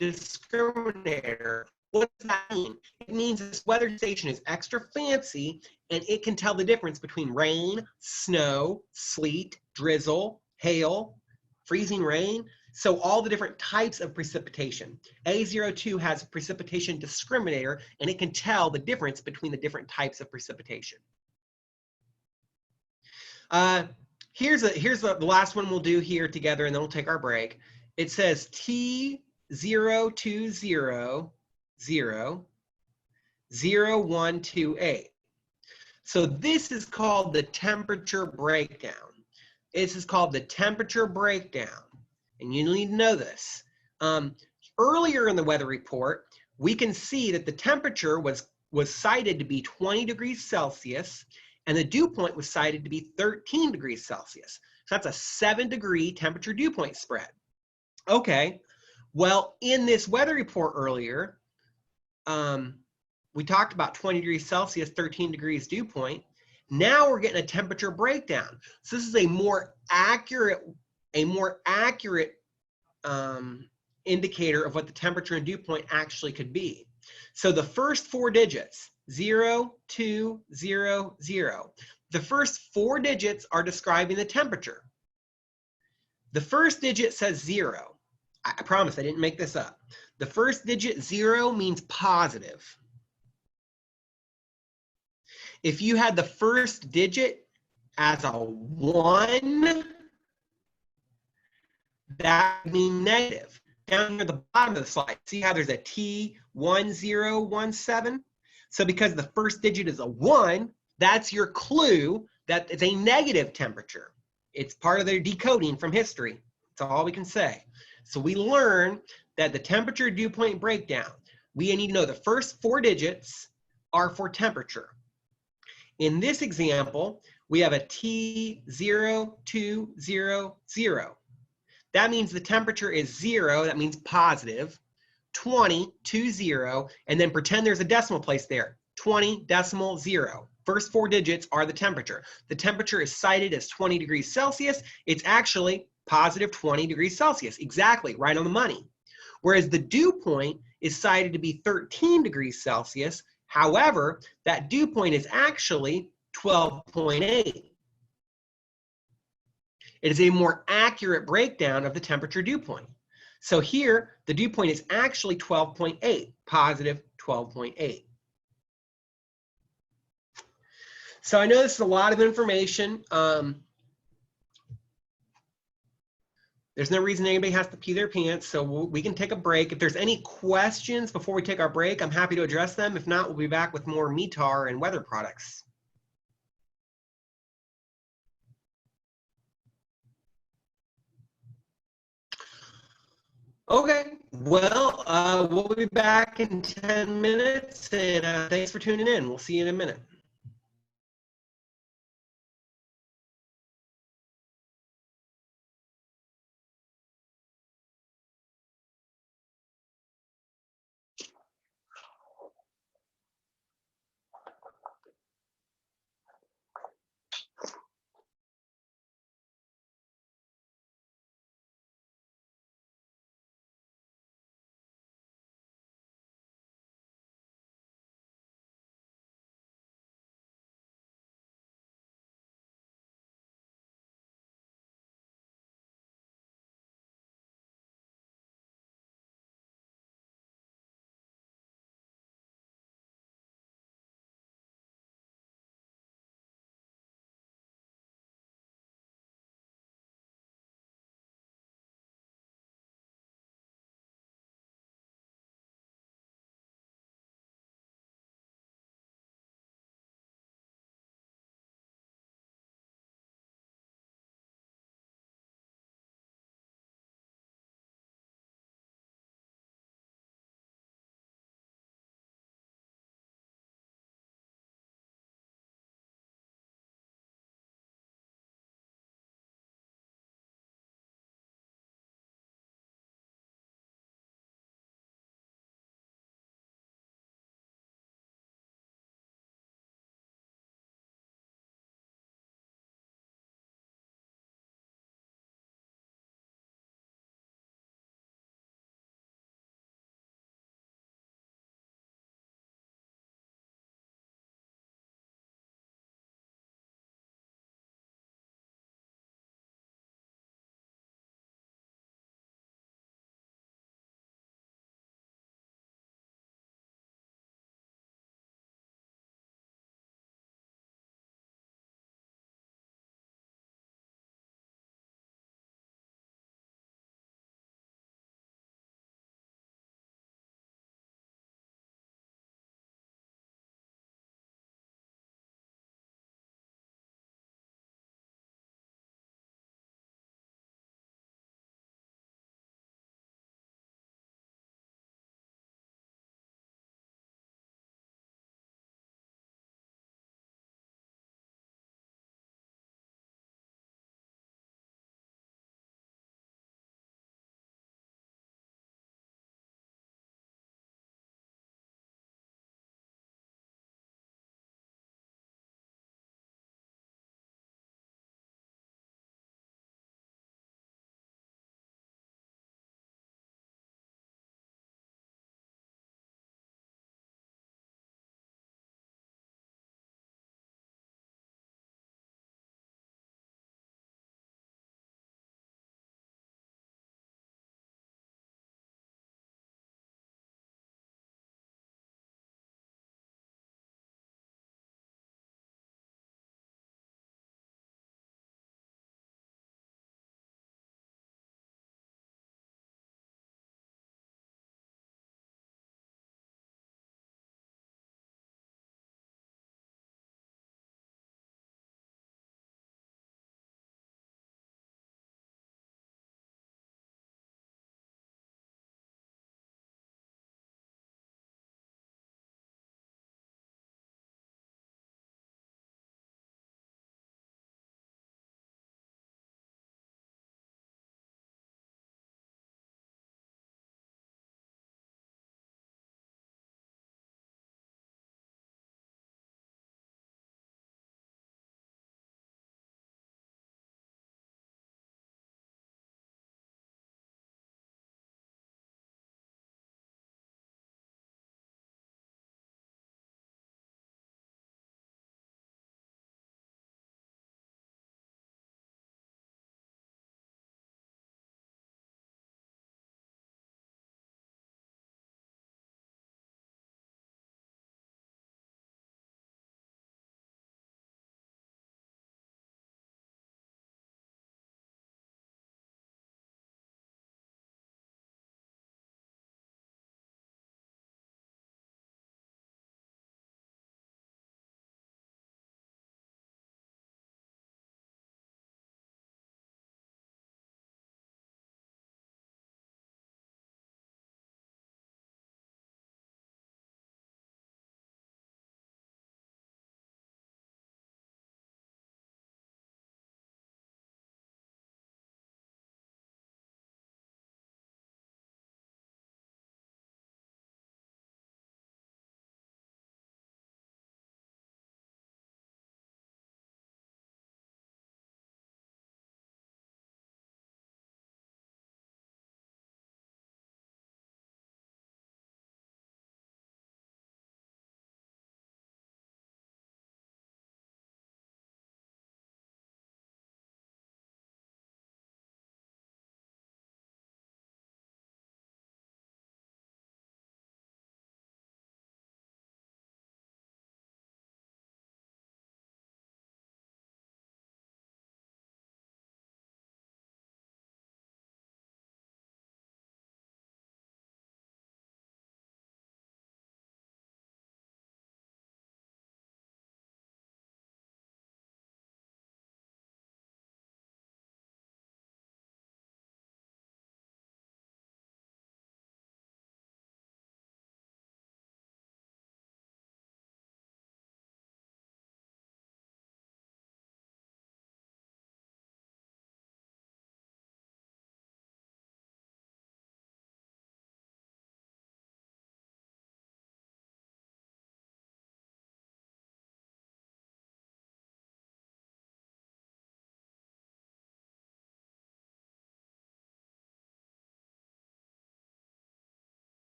Speaker 2: discriminator. What does that mean? It means this weather station is extra fancy and it can tell the difference between rain, snow, sleet, drizzle, hail, freezing rain. So all the different types of precipitation. A02 has a precipitation discriminator and it can tell the difference between the different types of precipitation. Here's the last one we'll do here together and then we'll take our break. It says T02000128. So this is called the temperature breakdown. This is called the temperature breakdown. And you need to know this. Earlier in the weather report, we can see that the temperature was cited to be 20 degrees Celsius and the dew point was cited to be 13 degrees Celsius. So that's a 7-degree temperature dew point spread. Okay, well, in this weather report earlier, we talked about 20 degrees Celsius, 13 degrees dew point. Now we're getting a temperature breakdown. So this is a more accurate indicator of what the temperature and dew point actually could be. So the first 4 digits, 0, 2, 0, 0. The first 4 digits are describing the temperature. The first digit says 0. I promise I didn't make this up. The first digit 0 means positive. If you had the first digit as a 1, that would mean negative. Down near the bottom of the slide, see how there's a T1017? So because the first digit is a 1, that's your clue that it's a negative temperature. It's part of their decoding from history. That's all we can say. So we learn that the temperature dew point breakdown, we need to know the first 4 digits are for temperature. In this example, we have a T0200. That means the temperature is 0, that means positive, 20, 20, and then pretend there's a decimal place there, 20.0. First 4 digits are the temperature. The temperature is cited as 20 degrees Celsius. It's actually positive 20 degrees Celsius, exactly, right on the money. Whereas the dew point is cited to be 13 degrees Celsius. However, that dew point is actually 12.8. It is a more accurate breakdown of the temperature dew point. So here, the dew point is actually 12.8, positive 12.8. So I know this is a lot of information. There's no reason anybody has to pee their pants, so we can take a break. If there's any questions before we take our break, I'm happy to address them. If not, we'll be back with more METAR and weather products. Okay, well, we'll be back in 10 minutes, and thanks for tuning in. We'll see you in a minute.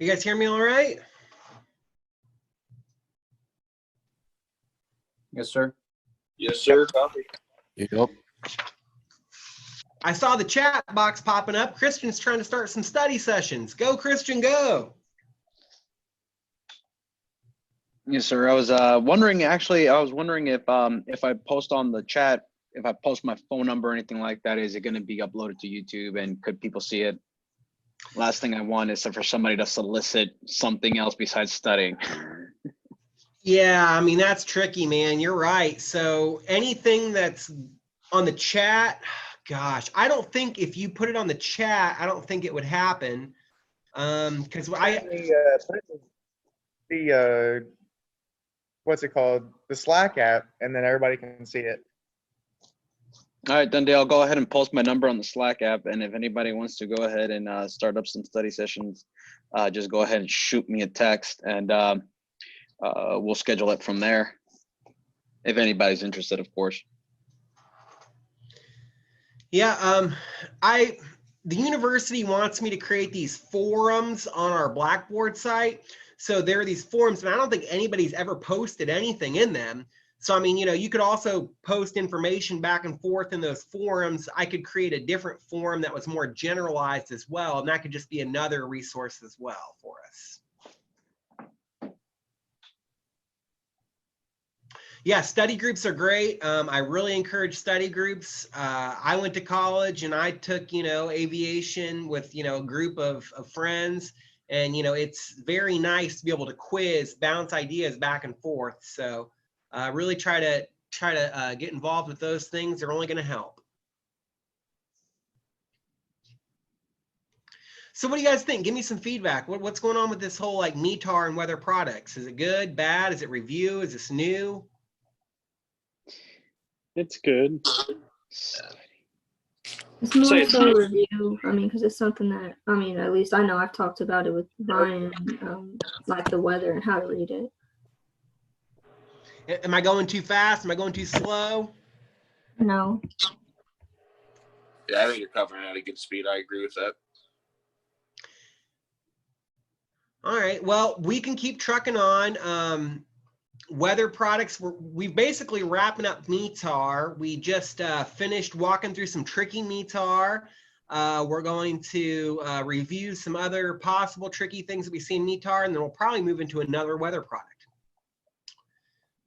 Speaker 2: You guys hear me all right?
Speaker 4: Yes, sir.
Speaker 5: Yes, sir.
Speaker 6: Yep.
Speaker 2: I saw the chat box popping up. Christian's trying to start some study sessions. Go, Christian, go.
Speaker 4: Yes, sir. I was wondering, actually, I was wondering if I post on the chat, if I post my phone number or anything like that, is it going to be uploaded to YouTube and could people see it? Last thing I want is for somebody to solicit something else besides studying.
Speaker 2: Yeah, I mean, that's tricky, man. You're right. So anything that's on the chat, gosh, I don't think if you put it on the chat, I don't think it would happen. Because
Speaker 3: the what's it called? The Slack app, and then everybody can see it.
Speaker 4: All right, then I'll go ahead and post my number on the Slack app. And if anybody wants to go ahead and start up some study sessions, just go ahead and shoot me a text and we'll schedule it from there. If anybody's interested, of course.
Speaker 2: yeah, the university wants me to create these forums on our Blackboard site. So there are these forums, and I don't think anybody's ever posted anything in them. So, I mean, you know, you could also post information back and forth in those forums. I could create a different forum that was more generalized as well, and that could just be another resource as well for us. Yeah, study groups are great. I really encourage study groups. I went to college and I took, you know, aviation with, you know, a group of friends. And, you know, it's very nice to be able to quiz, bounce ideas back and forth. So really try to get involved with those things. They're only going to help. So what do you guys think? Give me some feedback. What's going on with this whole like METAR and weather products? Is it good, bad? Is it review? Is this new?
Speaker 1: It's good.
Speaker 7: It's more
Speaker 1: Say
Speaker 7: so a review. I mean, because it's something that, I mean, at least I know I've talked about it with Ryan, like the weather and how to read it.
Speaker 2: Am I going too fast? Am I going too slow?
Speaker 7: No.
Speaker 5: Yeah, I think you're covering at a good speed. I agree with that.
Speaker 2: All right. Well, we can keep trucking on. Weather products, we've basically wrapping up METAR. We just finished walking through some tricky METAR. We're going to review some other possible tricky things that we see in METAR, and then we'll probably move into another weather product.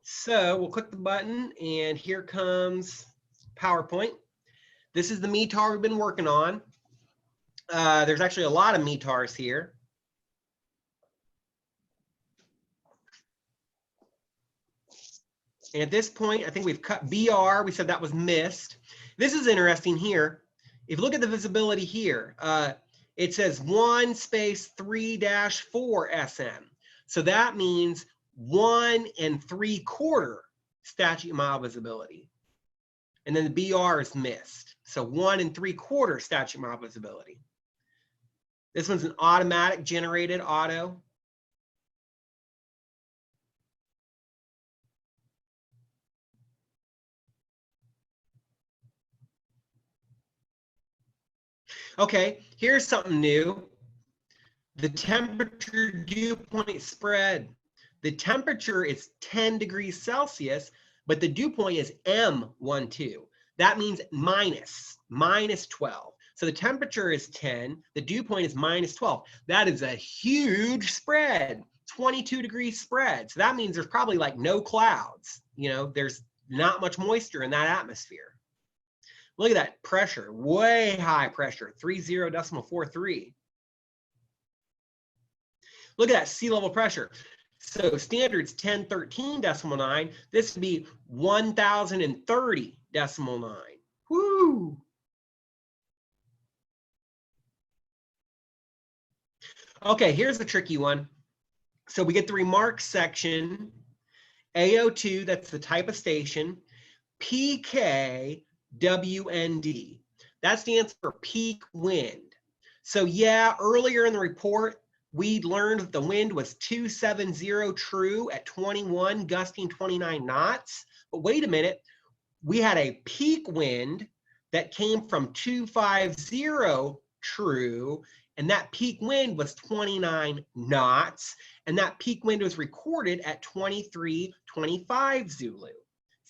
Speaker 2: So we'll click the button, and here comes PowerPoint. This is the METAR we've been working on. There's actually a lot of METARs here. And at this point, I think we've cut BR. We said that was missed. This is interesting here. If you look at the visibility here, it says 1/3-4 SM. So that means 1 3/4 statute mile visibility. And then the BR is missed. So 1 3/4 statute mile visibility. This one's an automatic generated auto. Okay, here's something new. The temperature dew point spread. The temperature is 10 degrees Celsius, but the dew point is M12. That means minus 12. So the temperature is 10, the dew point is minus 12. That is a huge spread, 22 degree spread. So that means there's probably like no clouds. You know, there's not much moisture in that atmosphere. Look at that pressure, way high pressure, 30.43. Look at that sea level pressure. So standard's 1013.9. This would be 1030.9. Woo! Okay, here's the tricky one. So we get the remarks section, AO2, that's the type of station, PKWND. That stands for peak wind. So yeah, earlier in the report, we learned that the wind was 270 true at 21, gusting 29 knots. But wait a minute, we had a peak wind that came from 250 true and that peak wind was 29 knots, and that peak wind was recorded at 2325 Zulu. So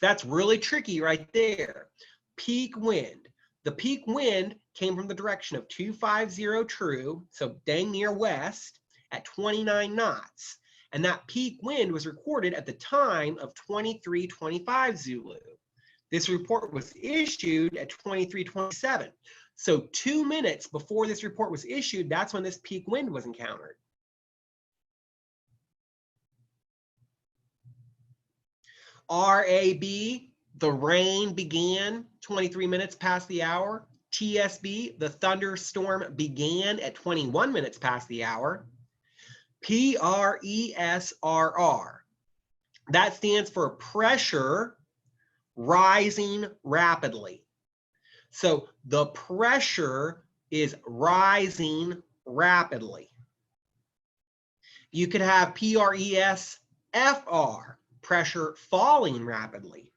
Speaker 2: that's really tricky right there. Peak wind. The peak wind came from the direction of 250 true, so dang near west, at 29 knots. And that peak wind was recorded at the time of 2325 Zulu. This report was issued at 2327. So 2 minutes before this report was issued, that's when this peak wind was encountered. RAB, the rain began 23 minutes past the hour. TSB, the thunderstorm began at 21 minutes past the hour. PRESRR, that stands for pressure rising rapidly. So the pressure is rising rapidly. You could have PRESFR, pressure falling rapidly.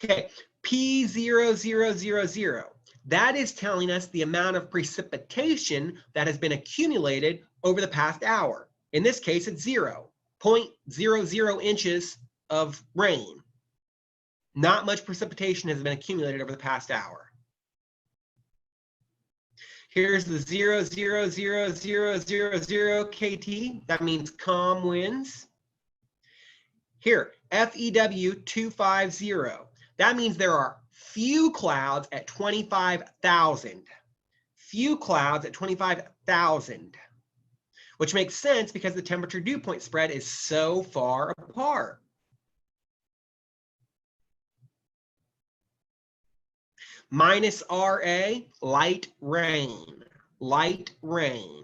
Speaker 2: Okay, P0000, that is telling us the amount of precipitation that has been accumulated over the past hour. In this case, it's 0.00 inches of rain. Not much precipitation has been accumulated over the past hour. Here's the 0.00000 KT. That means calm winds. Here, FEW 250. That means there are few clouds at 25,000. Few clouds at 25,000. Which makes sense because the temperature dew point spread is so far apart. Minus RA, light rain. Light rain.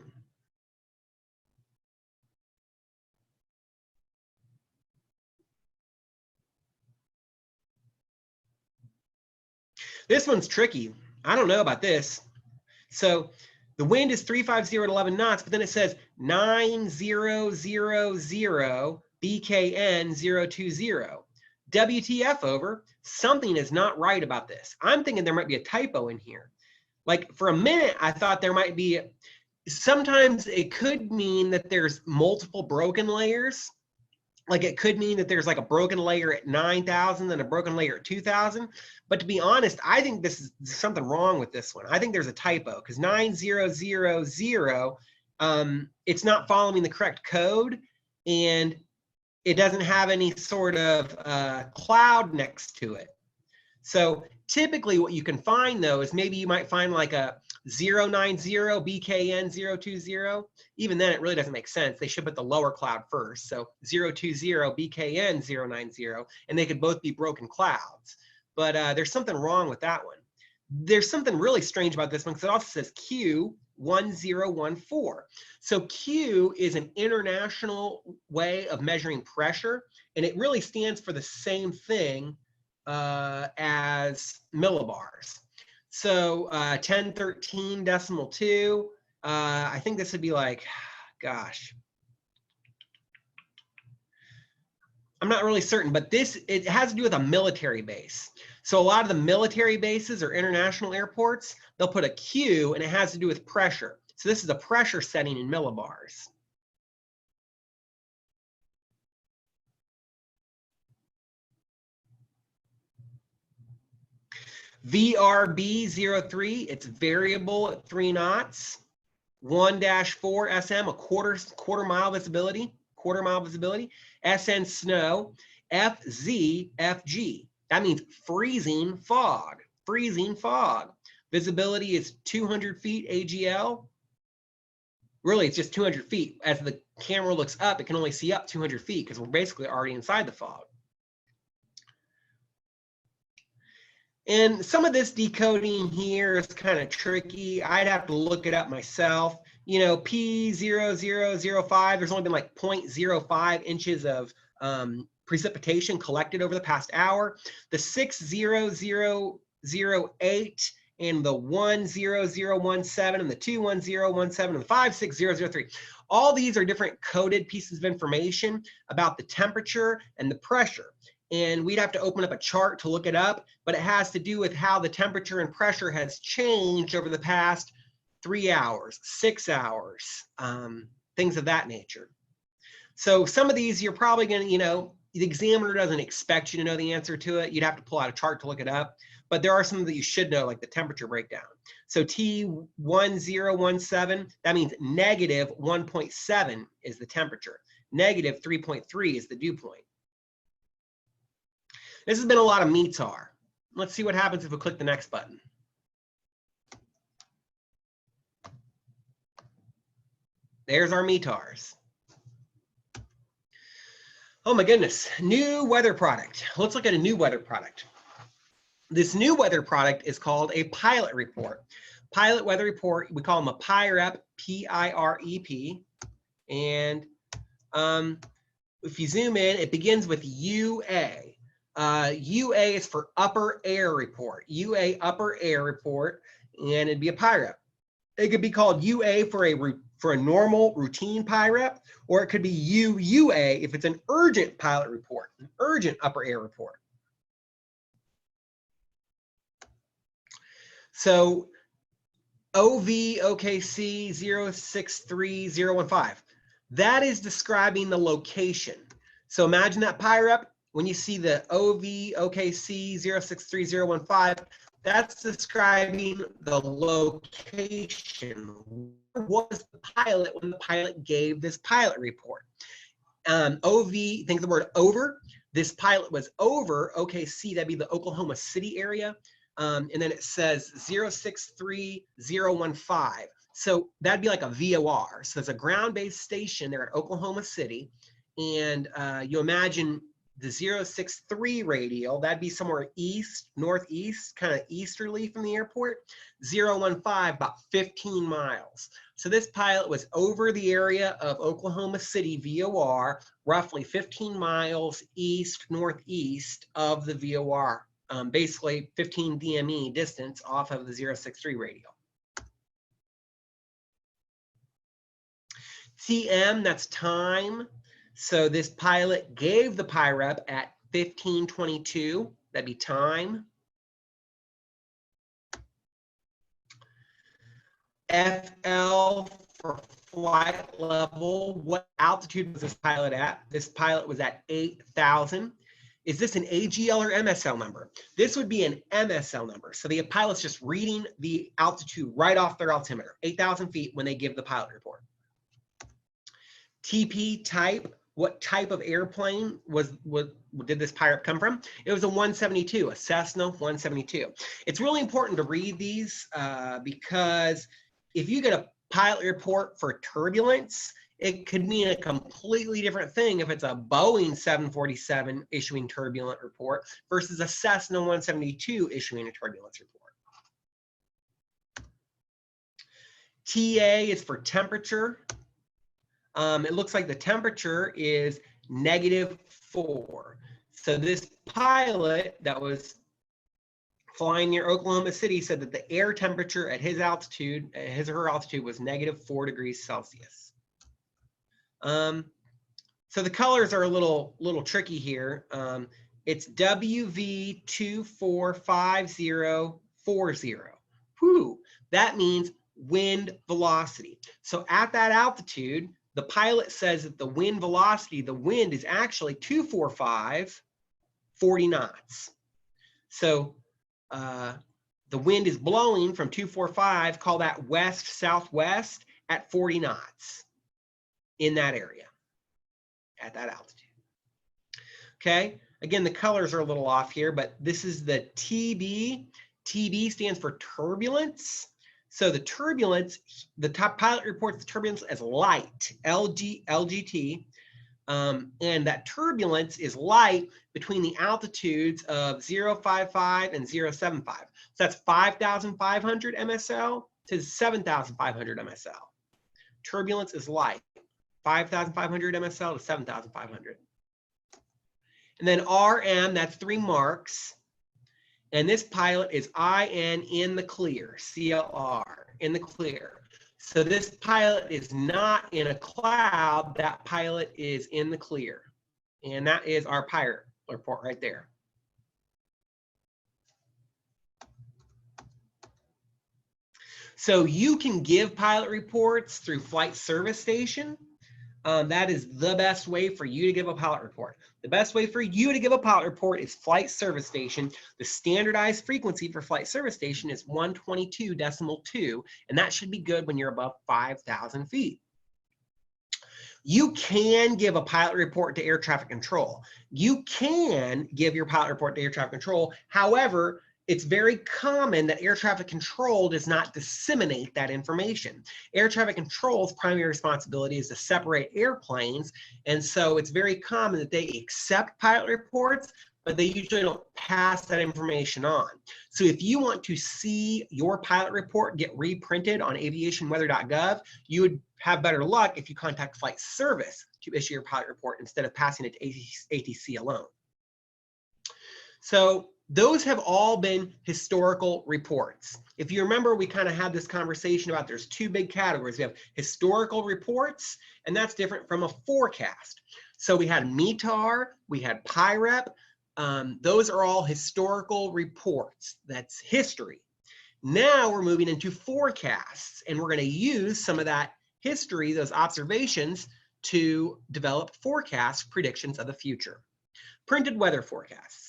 Speaker 2: This one's tricky. I don't know about this. So the wind is 350 at 11 knots, but then it says 9000 BKN 020. WTF over, something is not right about this. I'm thinking there might be a typo in here. Like for a minute, I thought there might be, sometimes it could mean that there's multiple broken layers. Like it could mean that there's like a broken layer at 9,000 and a broken layer at 2,000. But to be honest, I think this is something wrong with this one. I think there's a typo because 9000, it's not following the correct code and it doesn't have any sort of cloud next to it. So typically what you can find though is maybe you might find like a 090 BKN 020. Even then it really doesn't make sense. They should put the lower cloud first. So 020 BKN 090, and they could both be broken clouds. But there's something wrong with that one. There's something really strange about this one because it also says Q1014. So Q is an international way of measuring pressure, and it really stands for the same thing as millibars. So 1013.2, I think this would be like, gosh, I'm not really certain, but it has to do with a military base. So a lot of the military bases or international airports, they'll put a Q and it has to do with pressure. So this is a pressure setting in millibars. VRB03, it's variable at 3 knots. 1-4 SM, a quarter mile visibility. SN snow. FZ, that means freezing fog. Visibility is 200 feet AGL. Really, it's just 200 feet. As the camera looks up, it can only see up 200 feet because we're basically already inside the fog. And some of this decoding here is kind of tricky. I'd have to look it up myself. You know, P0005, there's only been like 0.05 inches of precipitation collected over the past hour. The 60008 and the 10017 and the 21017 and the 56003. All these are different coded pieces of information about the temperature and the pressure. and we'd have to open up a chart to look it up, but it has to do with how the temperature and pressure has changed over the past 3 hours, 6 hours, things of that nature. So some of these you're probably going to, the examiner doesn't expect you to know the answer to it. You'd have to pull out a chart to look it up. But there are some that you should know, like the temperature breakdown. So T1017, that means negative 1.7 is the temperature. Negative 3.3 is the dew point. This has been a lot of METAR. Let's see what happens if we click the next button. There's our METARs. Oh my goodness, new weather product. Let's look at a new weather product. This new weather product is called a pilot report. Pilot weather report, we call them a PIREP, P-I-R-E-P. And if you zoom in, it begins with UA. UA is for upper air report. UA upper air report, and it'd be a PIREP. It could be called UA for a normal routine PIREP, or it could be UUA if it's an urgent pilot report, an urgent upper air report. So OVOKC 063015, that is describing the location. So imagine that PIREP, when you see the OVOKC 063015, that's describing the location. Where was the pilot when the pilot gave this pilot report? OV, think of the word over. This pilot was over OKC, that'd be the Oklahoma City area. And then it says 063015. So that'd be like a VOR. So it's a ground-based station there at Oklahoma City. And you imagine the 063 radial, that'd be somewhere east, northeast, kind of easterly from the airport. 015, about 15 miles. So this pilot was over the area of Oklahoma City VOR, roughly 15 miles east, northeast of the VOR. Basically 15 DME distance off of the 063 radial. TM, that's time. So this pilot gave the PIREP at 1522. That'd be time. FL for flight level. What altitude was this pilot at? This pilot was at 8,000. Is this an AGL or MSL number? This would be an MSL number. So the pilot's just reading the altitude right off their altimeter, 8,000 feet when they give the pilot report. TP type, what type of airplane did this PIREP come from? It was a 172, a Cessna 172. It's really important to read these because if you get a pilot report for turbulence, it could mean a completely different thing if it's a Boeing 747 issuing turbulent report versus a Cessna 172 issuing a turbulence report. TA is for temperature. It looks like the temperature is -4. So this pilot that was flying near Oklahoma City said that the air temperature at his altitude, at his or her altitude, was -4 degrees Celsius. So the colors are a little tricky here. It's WV245040. Whew, that means wind velocity. So at that altitude, the pilot says that the wind velocity, the wind is actually 245, 40 knots. So the wind is blowing from 245, call that west-southwest at 40 knots in that area, at that altitude. Okay, again, the colors are a little off here, but this is the TB. TB stands for turbulence. So the turbulence, the top pilot reports the turbulence as light, LGT, and that turbulence is light between the altitudes of 055 and 075. So that's 5,500 MSL to 7,500 MSL. Turbulence is light, 5,500 MSL to 7,500. And then RM, that's 3 marks. And this pilot is IN in the clear, CLR, in the clear. So this pilot is not in a cloud, that pilot is in the clear. And that is our PIREP report right there. So you can give pilot reports through Flight Service Station. That is the best way for you to give a pilot report. The best way for you to give a pilot report is Flight Service Station. The standardized frequency for Flight Service Station is 122.2, and that should be good when you're above 5,000 feet. You can give a pilot report to air traffic control. You can give your pilot report to air traffic control. However, it's very common that air traffic control does not disseminate that information. Air traffic control's primary responsibility is to separate airplanes, and so it's very common that they accept pilot reports, but they usually don't pass that information on. So if you want to see your pilot report get reprinted on aviationweather.gov, you would have better luck if you contact Flight Service to issue your pilot report instead of passing it to ATC alone. So those have all been historical reports. If you remember, we kind of had this conversation about there's two big categories. We have historical reports, and that's different from a forecast. So we had METAR, we had PIREP. Those are all historical reports. That's history. Now we're moving into forecasts, and we're going to use some of that history, those observations, to develop forecast predictions of the future. Printed weather forecasts.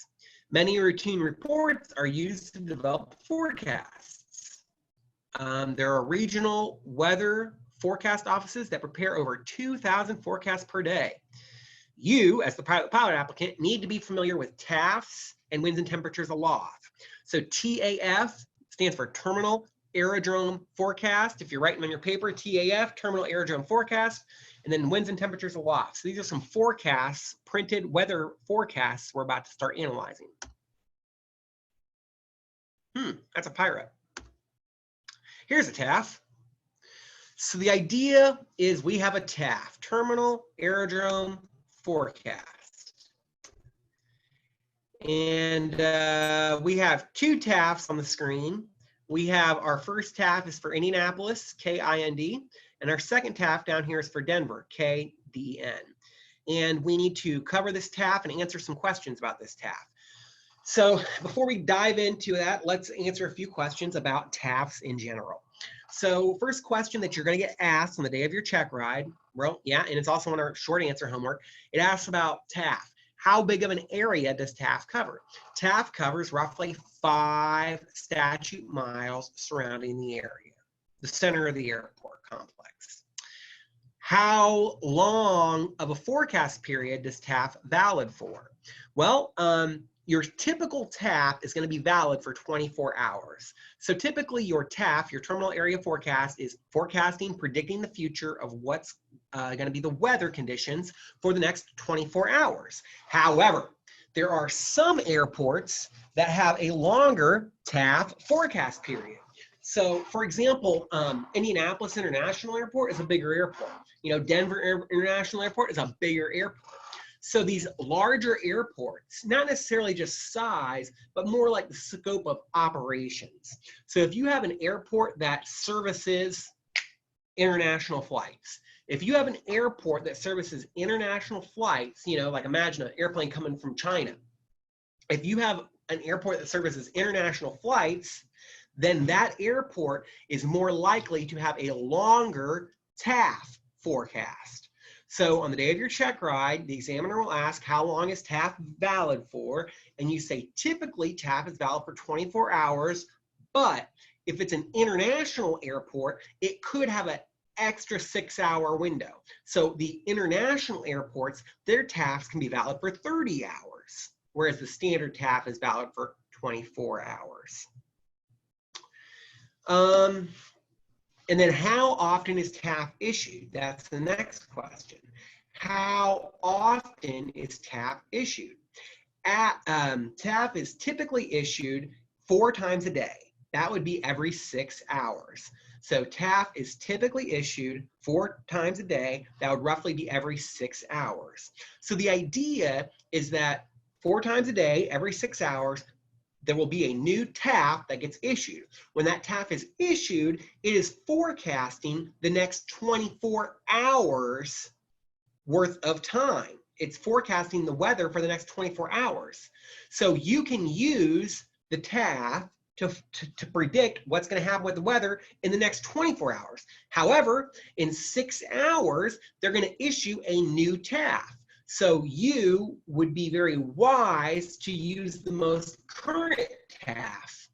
Speaker 2: Many routine reports are used to develop forecasts. There are regional weather forecast offices that prepare over 2,000 forecasts per day. You, as the pilot applicant, need to be familiar with TAFs and winds and temperatures aloft. So TAF stands for Terminal Aerodrome Forecast. If you're writing on your paper, TAF, Terminal Aerodrome Forecast, and then winds and temperatures aloft. So these are some forecasts, printed weather forecasts we're about to start analyzing. That's a PIREP. Here's a TAF. So the idea is we have a TAF, Terminal Aerodrome Forecast. And we have two TAFs on the screen. We have our first TAF is for Indianapolis, KIND, and our second TAF down here is for Denver, KDN. And we need to cover this TAF and answer some questions about this TAF. So before we dive into that, let's answer a few questions about TAFs in general. So first question that you're going to get asked on the day of your check ride, well, yeah, and it's also on our short answer homework, it asks about TAF. How big of an area does TAF cover? TAF covers roughly 5 statute miles surrounding the area, the center of the airport complex. How long of a forecast period does TAF valid for? Well, your typical TAF is going to be valid for 24 hours. So typically your TAF, your terminal area forecast, is forecasting, predicting the future of what's going to be the weather conditions for the next 24 hours. However, there are some airports that have a longer TAF forecast period. So for example, Indianapolis International Airport is a bigger airport. You know, Denver International Airport is a bigger airport. So these larger airports, not necessarily just size, but more like the scope of operations. So if you have an airport that services international flights, if you have an airport that services international flights, you know, like imagine an airplane coming from China. If you have an airport that services international flights, then that airport is more likely to have a longer TAF forecast. So on the day of your check ride, the examiner will ask, how long is TAF valid for? And you say, typically TAF is valid for 24 hours, but if it's an international airport, it could have an extra 6-hour window. So the international airports, their TAFs can be valid for 30 hours, whereas the standard TAF is valid for 24 hours. And then how often is TAF issued? That's the next question. How often is TAF issued? TAF is typically issued 4 times a day. That would be every 6 hours. So TAF is typically issued 4 times a day. That would roughly be every 6 hours. So the idea is that 4 times a day, every 6 hours, there will be a new TAF that gets issued. When that TAF is issued, it is forecasting the next 24 hours worth of time. it's forecasting the weather for the next 24 hours. So you can use the TAF to predict what's going to happen with the weather in the next 24 hours. However, in 6 hours, they're going to issue a new TAF. So you would be very wise to use the most current TAF,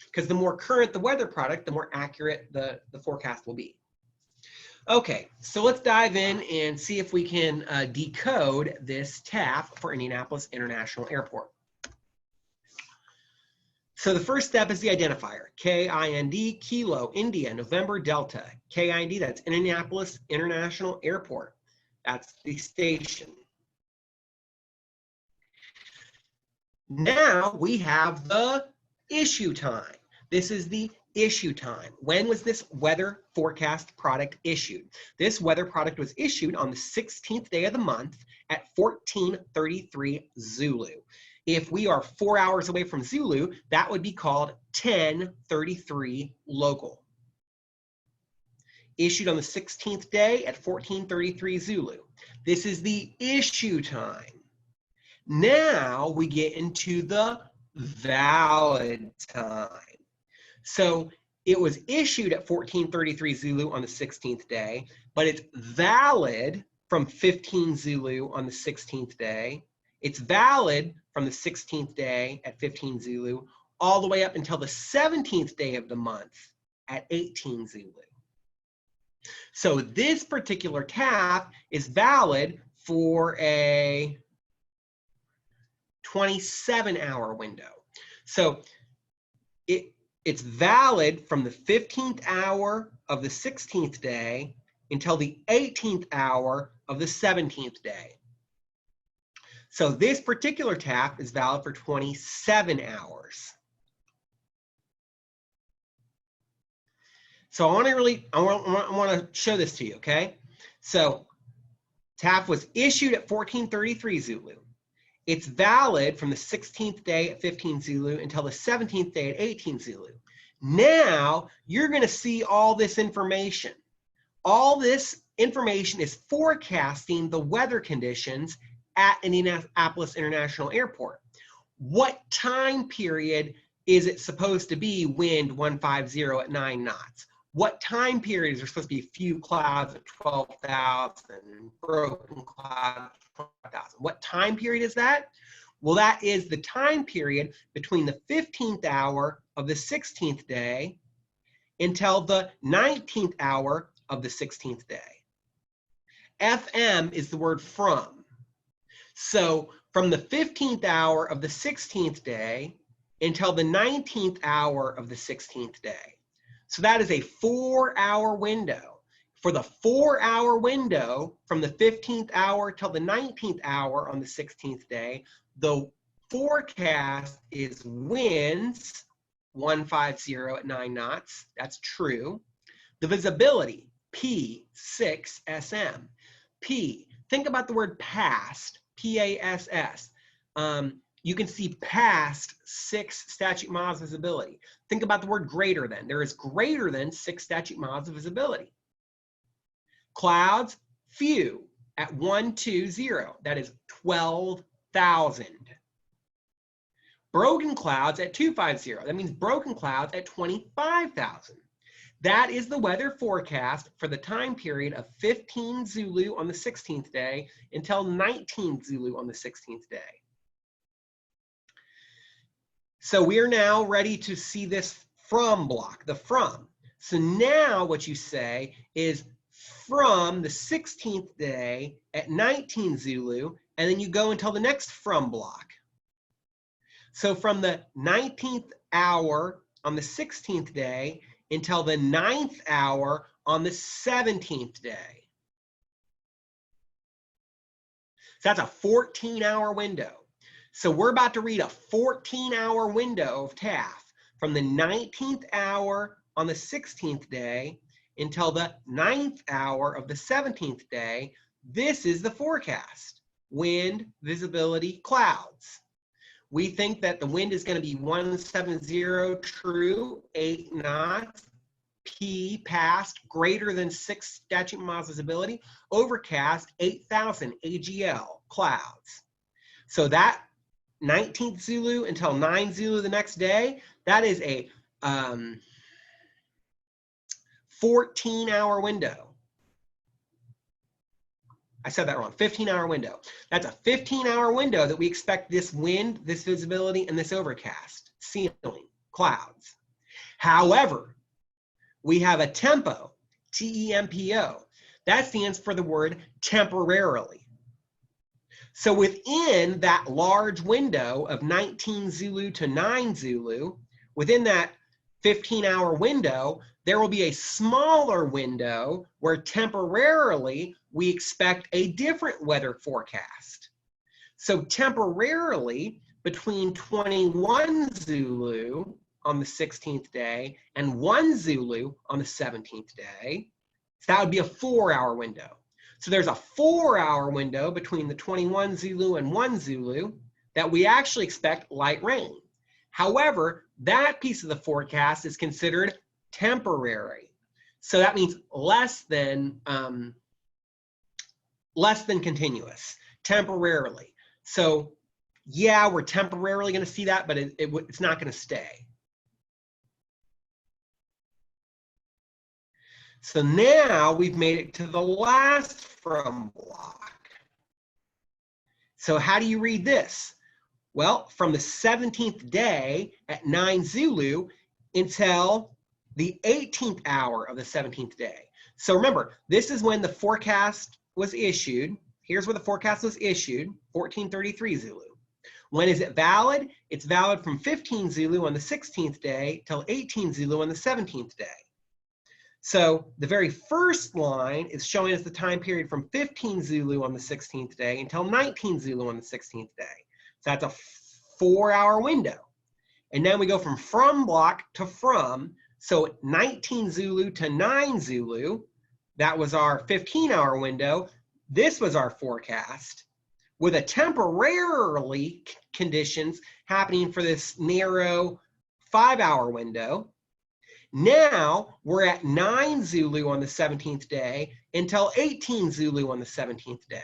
Speaker 2: because the more current the weather product, the more accurate the forecast will be. Okay, so let's dive in and see if we can decode this TAF for Indianapolis International Airport. So the first step is the identifier, KIND, Kilo, India, November, Delta. KIND, that's Indianapolis International Airport. That's the station. Now we have the issue time. This is the issue time. When was this weather forecast product issued? This weather product was issued on the 16th day of the month at 14:33 Zulu. If we are 4 hours away from Zulu, that would be called 10:33 local. Issued on the 16th day at 14:33 Zulu. This is the issue time. Now we get into the valid time. So it was issued at 14:33 Zulu on the 16th day, but it's valid from 15 Zulu on the 16th day. It's valid from the 16th day at 15 Zulu all the way up until the 17th day of the month at 18 Zulu. So this particular TAF is valid for a 27-hour window. So it's valid from the 15th hour of the 16th day until the 18th hour of the 17th day. So this particular TAF is valid for 27 hours. So I want to show this to you, okay? So TAF was issued at 14:33 Zulu. It's valid from the 16th day at 15 Zulu until the 17th day at 18 Zulu. Now you're going to see all this information. All this information is forecasting the weather conditions at Indianapolis International Airport. What time period is it supposed to be wind 150 at 9 knots? What time period is there supposed to be few clouds at 12,000, broken clouds at 12,000? What time period is that? Well, that is the time period between the 15th hour of the 16th day until the 19th hour of the 16th day. FM is the word from. So from the 15th hour of the 16th day until the 19th hour of the 16th day. So that is a 4-hour window. For the 4-hour window from the 15th hour till the 19th hour on the 16th day, the forecast is winds 150 at 9 knots. That's true. The visibility, P6 SM. P, think about the word past, PASS. You can see past 6 statute miles visibility. Think about the word greater than. There is greater than 6 statute miles of visibility. Clouds, few at 120. That is 12,000. Broken clouds at 250. That means broken clouds at 25,000. That is the weather forecast for the time period of 15 Zulu on the 16th day until 19 Zulu on the 16th day. So we are now ready to see this from block, the from. So now what you say is from the 16th day at 19 Zulu, and then you go until the next from block. So from the 19th hour on the 16th day until the 9th hour on the 17th day. So that's a 14-hour window. So we're about to read a 14-hour window of TAF from the 19th hour on the 16th day until the 9th hour of the 17th day. This is the forecast. Wind, visibility, clouds. We think that the wind is going to be 170 true, 8 knots. P past greater than 6 statute miles visibility, overcast 8,000 AGL clouds. So that 19th Zulu until 9 Zulu the next day, that is a 14-hour window. I said that wrong, 15-hour window. That's a 15-hour window that we expect this wind, this visibility, and this overcast, ceiling, clouds. However, we have a tempo, T-E-M-P-O. That stands for the word temporarily. So within that large window of 19 Zulu to 9 Zulu, within that 15-hour window, there will be a smaller window where temporarily we expect a different weather forecast. So temporarily, between 21 Zulu on the 16th day and 1 Zulu on the 17th day, so that would be a 4-hour window. So there's a 4-hour window between the 21 Zulu and 1 Zulu that we actually expect light rain. However, that piece of the forecast is considered temporary. So that means less than continuous, temporarily. So yeah, we're temporarily going to see that, but it's not going to stay. So now we've made it to the last from block. So how do you read this? Well, from the 17th day at 9 Zulu until the 18th hour of the 17th day. So remember, this is when the forecast was issued. Here's where the forecast was issued, 1433 Zulu. When is it valid? It's valid from 15 Zulu on the 16th day till 18 Zulu on the 17th day. So the very first line is showing us the time period from 15 Zulu on the 16th day until 19 Zulu on the 16th day. So that's a 4-hour window. And then we go from block to from. So 19 Zulu to 9 Zulu, that was our 15-hour window. This was our forecast with a temporarily conditions happening for this narrow 5-hour window. Now we're at 9 Zulu on the 17th day until 18 Zulu on the 17th day.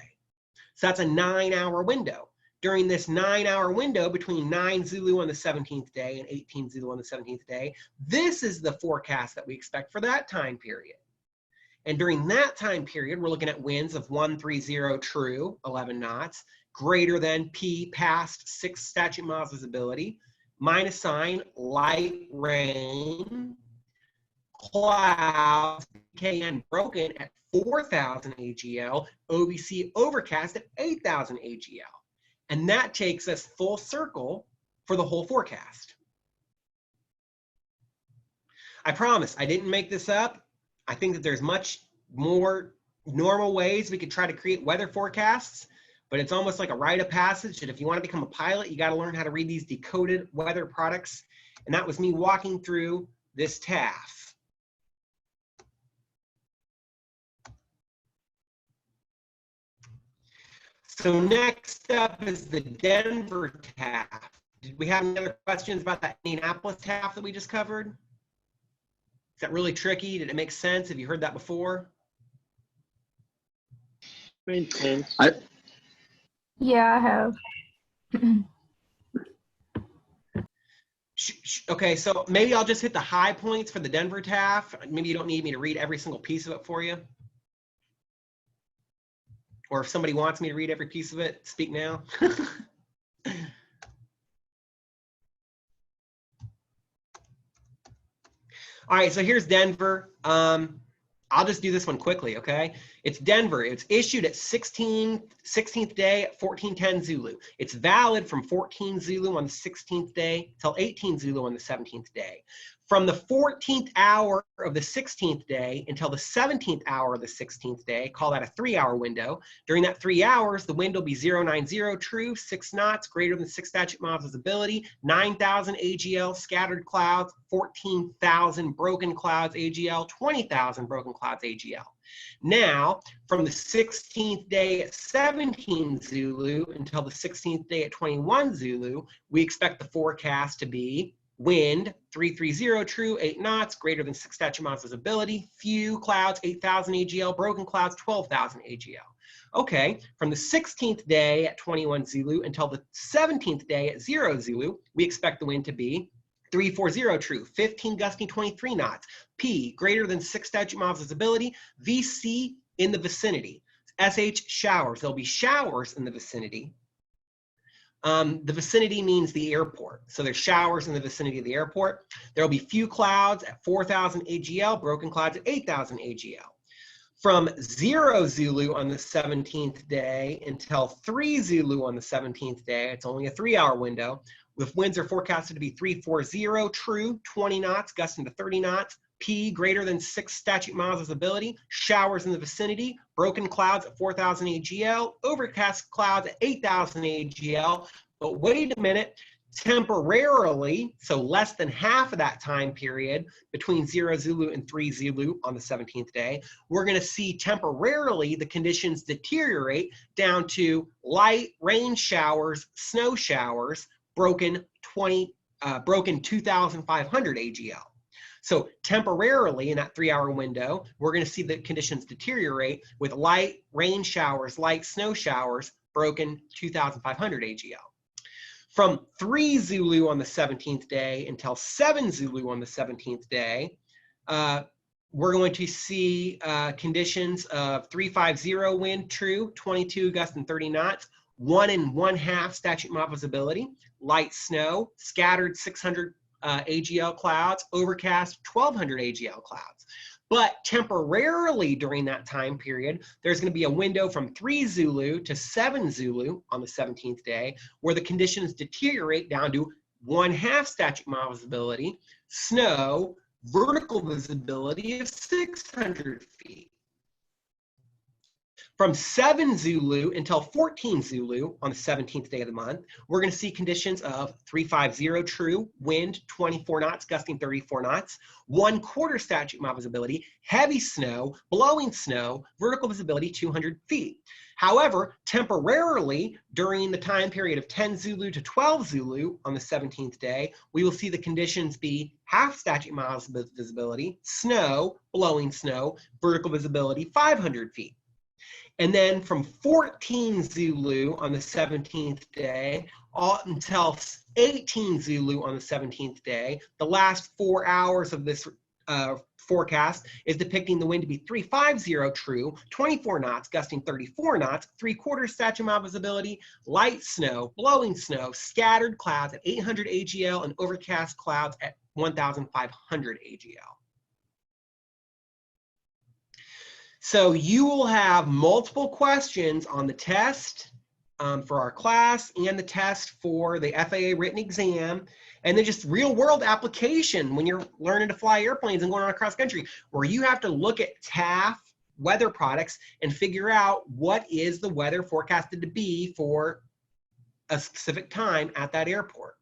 Speaker 2: So that's a 9-hour window. During this 9-hour window between 9 Zulu on the 17th day and 18 Zulu on the 17th day, this is the forecast that we expect for that time period. And during that time period, we're looking at winds of 130 true, 11 knots, greater than P past 6 statute miles visibility, minus sign, light rain, clouds, KN broken at 4,000 AGL, OBC overcast at 8,000 AGL. And that takes us full circle for the whole forecast. I promise, I didn't make this up. I think that there's much more normal ways we could try to create weather forecasts, but it's almost like a rite of passage that if you want to become a pilot, you got to learn how to read these decoded weather products. And that was me walking through this TAF. So next up is the Denver TAF. Did we have any other questions about that Indianapolis TAF that we just covered? Is that really tricky? Did it make sense? Have you heard that before?
Speaker 1: Made sense.
Speaker 7: Yeah, I have.
Speaker 2: Okay, so maybe I'll just hit the high points for the Denver TAF. Maybe you don't need me to read every single piece of it for you. Or if somebody wants me to read every piece of it, speak now. All right, so here's Denver. I'll just do this one quickly, okay? It's Denver. It's issued at 16th day at 1410 Zulu. It's valid from 14 Zulu on the 16th day till 18 Zulu on the 17th day. From the 14th hour of the 16th day until the 17th hour of the 16th day, call that a 3-hour window. During that 3 hours, the wind will be 090 true, 6 knots, greater than 6 statute miles visibility, 9,000 AGL scattered clouds, 14,000 broken clouds AGL, 20,000 broken clouds AGL. Now, from the 16th day at 17 Zulu until the 16th day at 21 Zulu, we expect the forecast to be Wind, 330 true, 8 knots, greater than 6 statute miles visibility. Few clouds, 8,000 AGL. Broken clouds, 12,000 AGL. Okay, from the 16th day at 21 Zulu until the 17th day at 0 Zulu, we expect the wind to be 340 true, 15 gusting, 23 knots. P, greater than 6 statute miles visibility. VC, in the vicinity. SH, showers. There'll be showers in the vicinity. The vicinity means the airport. So there's showers in the vicinity of the airport. There will be few clouds at 4,000 AGL, broken clouds at 8,000 AGL. From 0 Zulu on the 17th day until 3 Zulu on the 17th day, it's only a 3-hour window, with winds are forecasted to be 340 true, 20 knots, gusting to 30 knots. P, greater than 6 statute miles visibility, showers in the vicinity, broken clouds at 4,000 AGL, overcast clouds at 8,000 AGL. But wait a minute, temporarily, so less than half of that time period between 0 Zulu and 3 Zulu on the 17th day, we're going to see temporarily the conditions deteriorate down to light rain showers, snow showers, broken 2,500 AGL. So temporarily in that 3-hour window, we're going to see the conditions deteriorate with light rain showers, light snow showers, broken 2,500 AGL. From 3 Zulu on the 17th day until 7 Zulu on the 17th day, we're going to see conditions of 350 wind true, 22 gust and 30 knots, 1 1/2 statute mile visibility, light snow, scattered 600 AGL clouds, overcast 1,200 AGL clouds. But temporarily during that time period, there's going to be a window from 3 Zulu to 7 Zulu on the 17th day where the conditions deteriorate down to 1/2 statute mile visibility, snow, vertical visibility of 600 feet. From 7 Zulu until 14 Zulu on the 17th day of the month, we're going to see conditions of 350 true, wind 24 knots, gusting 34 knots, 1/4 statute mile visibility, heavy snow, blowing snow, vertical visibility 200 feet. However, temporarily during the time period of 10 Zulu to 12 Zulu on the 17th day, we will see the conditions be 1/2 statute miles visibility, snow, blowing snow, vertical visibility 500 feet. And then from 14 Zulu on the 17th day until 18 Zulu on the 17th day, the last 4 hours of this forecast is depicting the wind to be 350 true, 24 knots, gusting 34 knots, 3/4 statute mile visibility, light snow, blowing snow, scattered clouds at 800 AGL, and overcast clouds at 1,500 AGL. So you will have multiple questions on the test for our class and the test for the FAA written exam, and then just real world application when you're learning to fly airplanes and going on across country, where you have to look at TAF weather products and figure out what is the weather forecasted to be for a specific time at that airport.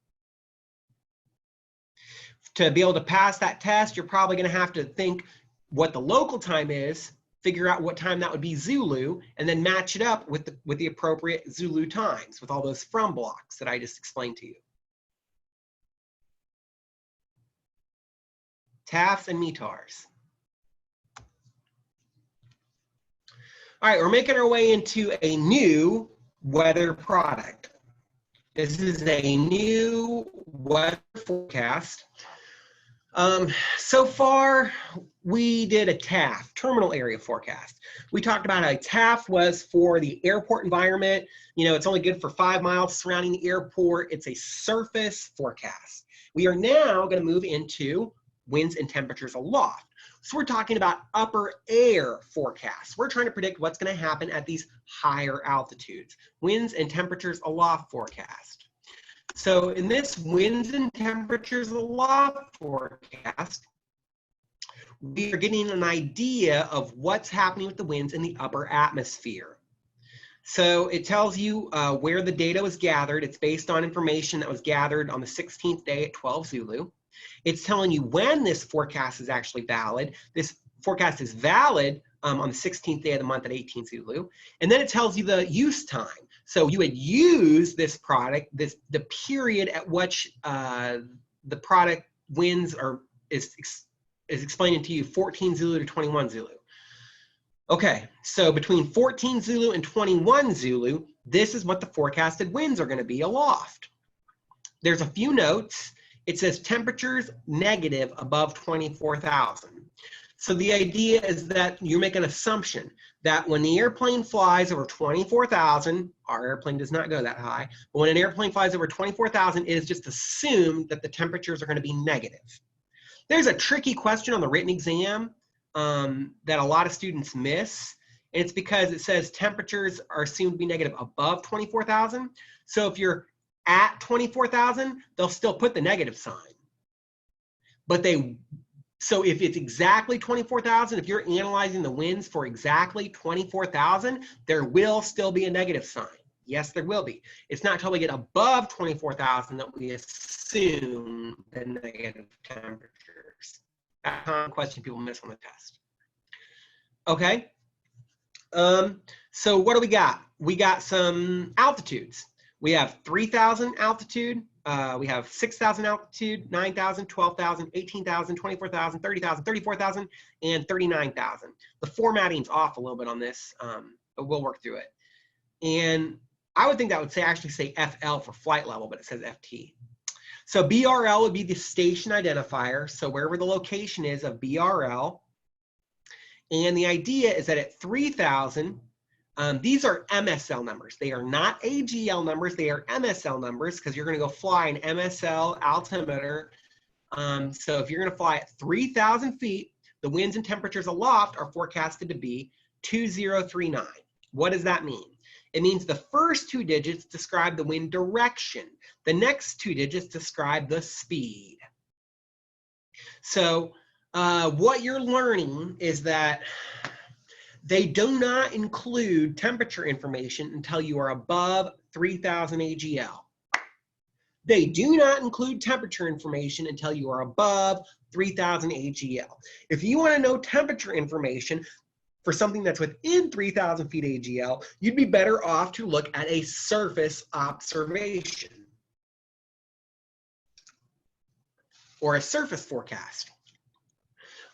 Speaker 2: To be able to pass that test, you're probably going to have to think what the local time is, figure out what time that would be Zulu, and then match it up with the appropriate Zulu times with all those from blocks that I just explained to you. TAFs and METARs. All right, we're making our way into a new weather product. This is a new weather forecast. So far, we did a TAF, terminal area forecast. We talked about how a TAF was for the airport environment. You know, it's only good for 5 miles surrounding the airport. It's a surface forecast. We are now going to move into winds and temperatures aloft. So we're talking about upper air forecasts. We're trying to predict what's going to happen at these higher altitudes. Winds and temperatures aloft forecast. So in this winds and temperatures aloft forecast, we are getting an idea of what's happening with the winds in the upper atmosphere. So it tells you where the data was gathered. It's based on information that was gathered on the 16th day at 12 Zulu. It's telling you when this forecast is actually valid. This forecast is valid on the 16th day of the month at 18 Zulu. And then it tells you the use time. So you would use this product, the period at which the product winds is explaining to you 14 Zulu to 21 Zulu. Okay, so between 14 Zulu and 21 Zulu, this is what the forecasted winds are going to be aloft. There's a few notes. It says temperatures negative above 24,000. So the idea is that you make an assumption that when the airplane flies over 24,000, our airplane does not go that high, but when an airplane flies over 24,000, it is just assumed that the temperatures are going to be negative. There's a tricky question on the written exam that a lot of students miss. And it's because it says temperatures are assumed to be negative above 24,000. So if you're at 24,000, they'll still put the negative sign. But so if it's exactly 24,000, if you're analyzing the winds for exactly 24,000, there will still be a negative sign. Yes, there will be. It's not until we get above 24,000 that we assume the negative temperatures. That's a common question people miss on the test. Okay. So what do we got? We got some altitudes. We have 3,000 altitude. We have 6,000 altitude, 9,000, 12,000, 18,000, 24,000, 30,000, 34,000, and 39,000. The formatting's off a little bit on this, but we'll work through it. And I would think that would actually say FL for flight level, but it says FT. So BRL would be the station identifier. So wherever the location is of BRL. And the idea is that at 3,000, these are MSL numbers. They are not AGL numbers. They are MSL numbers because you're going to go fly an MSL altimeter. So if you're going to fly at 3,000 feet, the winds and temperatures aloft are forecasted to be 2039. What does that mean? It means the first two digits describe the wind direction. The next two digits describe the speed. So what you're learning is that they do not include temperature information until you are above 3,000 AGL. They do not include temperature information until you are above 3,000 AGL. If you want to know temperature information for something that's within 3,000 feet AGL, you'd be better off to look at a surface observation or a surface forecast.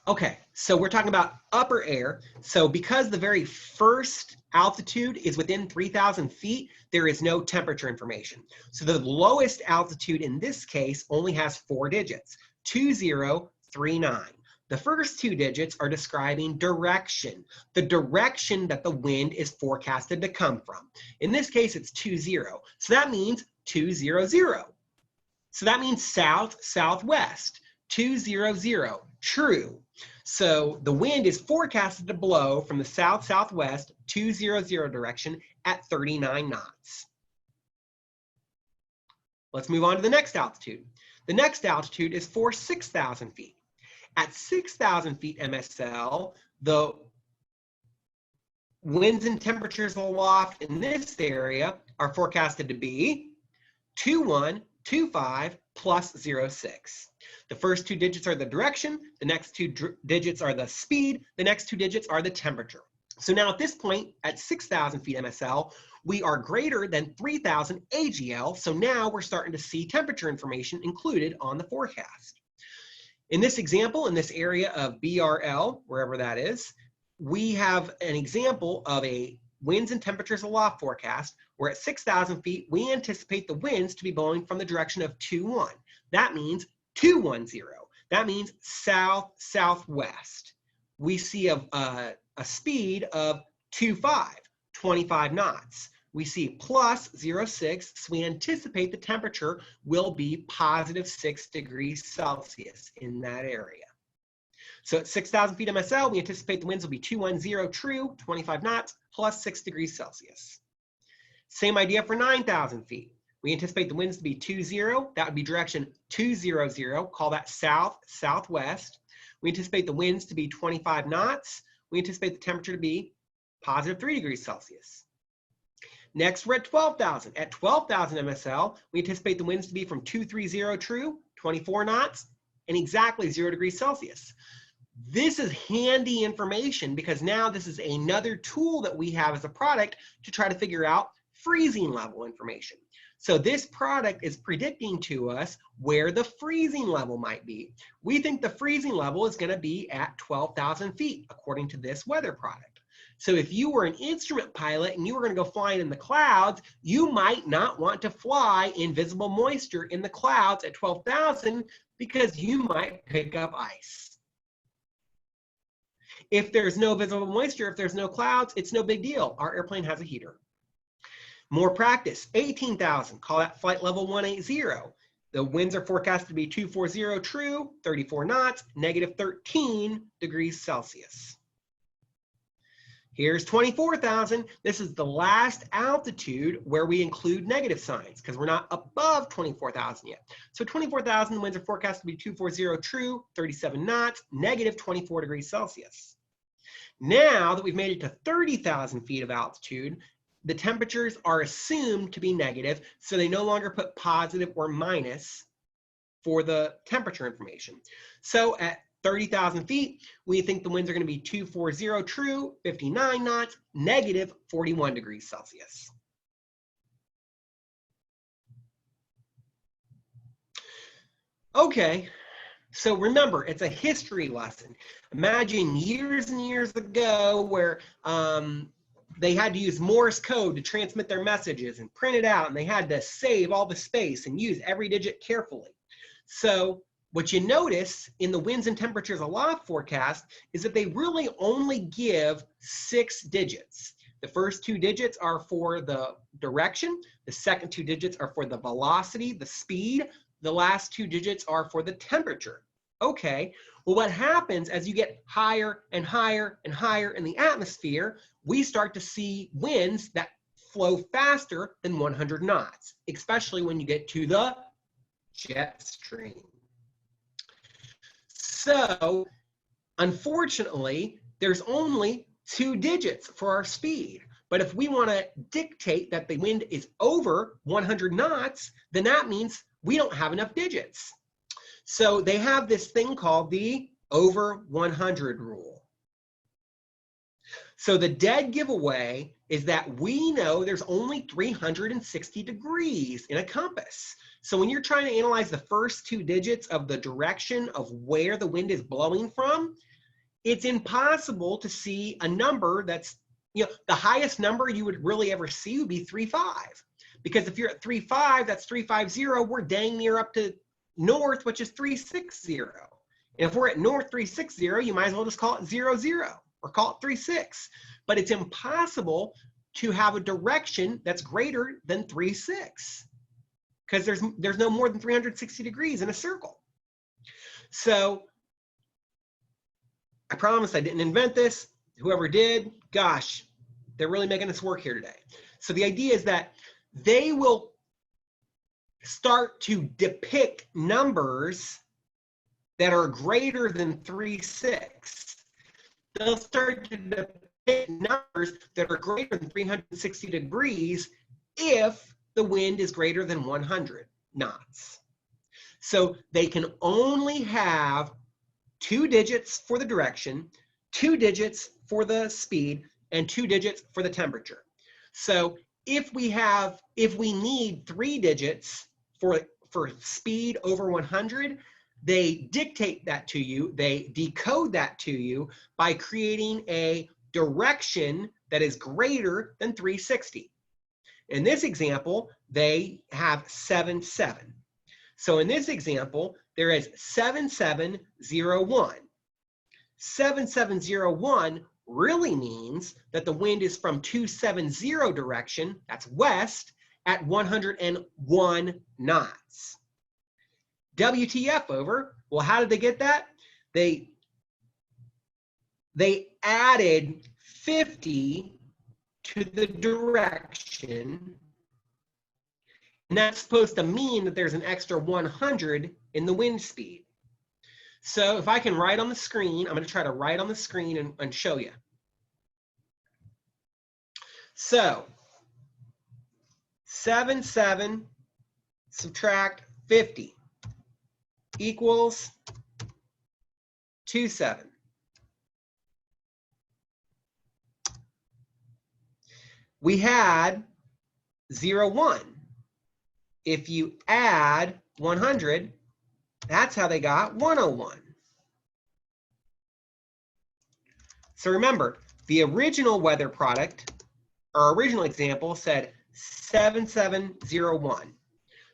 Speaker 2: Okay, so we're talking about upper air. So because the very first altitude is within 3,000 feet, there is no temperature information. So the lowest altitude in this case only has 4 digits, 2039. The first 2 digits are describing direction, the direction that the wind is forecasted to come from. In this case, it's 20. So that means 200. So that means south, southwest, 200, true. So the wind is forecasted to blow from the south, southwest, 200 direction at 39 knots. Let's move on to the next altitude. The next altitude is for 6,000 feet. At 6,000 feet MSL, the winds and temperatures aloft in this area are forecasted to be 2125 plus 06. The first 2 digits are the direction, the next 2 digits are the speed, the next 2 digits are the temperature. So now at this point, at 6,000 feet MSL, we are greater than 3,000 AGL, so now we're starting to see temperature information included on the forecast. In this example, in this area of BRL, wherever that is, we have an example of a winds and temperatures aloft forecast where at 6,000 feet, we anticipate the winds to be blowing from the direction of 21. That means 210. That means south, southwest. We see a speed of 25 knots. We see plus 06, so we anticipate the temperature will be positive 6 degrees Celsius in that area. So at 6,000 feet MSL, we anticipate the winds will be 210, true, 25 knots, plus 6 degrees Celsius. Same idea for 9,000 feet. We anticipate the winds to be 20, that would be direction 200, call that south, southwest. We anticipate the winds to be 25 knots. We anticipate the temperature to be positive 3 degrees Celsius. Next, we're at 12,000. At 12,000 MSL, we anticipate the winds to be from 230 true, 24 knots, and exactly 0 degrees Celsius. This is handy information because now this is another tool that we have as a product to try to figure out freezing level information. So this product is predicting to us where the freezing level might be. We think the freezing level is going to be at 12,000 feet, according to this weather product. So if you were an instrument pilot and you were going to go flying in the clouds, you might not want to fly in visible moisture in the clouds at 12,000 because you might pick up ice. If there's no visible moisture, if there's no clouds, it's no big deal. Our airplane has a heater. More practice, 18,000, call that flight level 180. The winds are forecast to be 240 true, 34 knots, negative 13 degrees Celsius. Here's 24,000. This is the last altitude where we include negative signs because we're not above 24,000 yet. So 24,000, the winds are forecast to be 240 true, 37 knots, negative 24 degrees Celsius. Now that we've made it to 30,000 feet of altitude, the temperatures are assumed to be negative, so they no longer put positive or minus for the temperature information. So at 30,000 feet, we think the winds are going to be 240 true, 59 knots, negative 41 degrees Celsius. Okay, so remember, it's a history lesson. Imagine years and years ago where they had to use Morse code to transmit their messages and print it out, and they had to save all the space and use every digit carefully. So what you notice in the winds and temperatures aloft forecast is that they really only give 6 digits. The first 2 digits are for the direction. The second 2 digits are for the velocity, the speed. The last 2 digits are for the temperature. Okay, well, what happens as you get higher and higher and higher in the atmosphere, we start to see winds that flow faster than 100 knots, especially when you get to the jet stream. So, unfortunately, there's only 2 digits for our speed. But if we want to dictate that the wind is over 100 knots, then that means we don't have enough digits. So they have this thing called the over 100 rule. So the dead giveaway is that we know there's only 360 degrees in a compass. So when you're trying to analyze the first 2 digits of the direction of where the wind is blowing from, it's impossible to see a number that's, the highest number you would really ever see would be 3.5. Because if you're at 3.5, that's 350, we're dang near up to north, which is 360. And if we're at north 360, you might as well just call it 00 or call it 36. But it's impossible to have a direction that's greater than 36 because there's no more than 360 degrees in a circle. So I promise I didn't invent this. Whoever did, gosh, they're really making us work here today. So the idea is that they will start to depict numbers that are greater than 3.6. They'll start to depict numbers that are greater than 360 degrees if the wind is greater than 100 knots. So they can only have 2 digits for the direction, 2 digits for the speed, and 2 digits for the temperature. So if we need 3 digits for speed over 100, they dictate that to you, they decode that to you by creating a direction that is greater than 360. In this example, they have 77. So in this example, there is 7701. 7701 really means that the wind is from 270 direction, that's west, at 101 knots. WTF over? Well, how did they get that? They added 50 to the direction, and that's supposed to mean that there's an extra 100 in the wind speed. So if I can write on the screen, I'm going to try to write on the screen and show you. So 77 subtract 50 equals 27. We had 0, 1. If you add 100, that's how they got 101. So remember, the original weather product, our original example said 7701.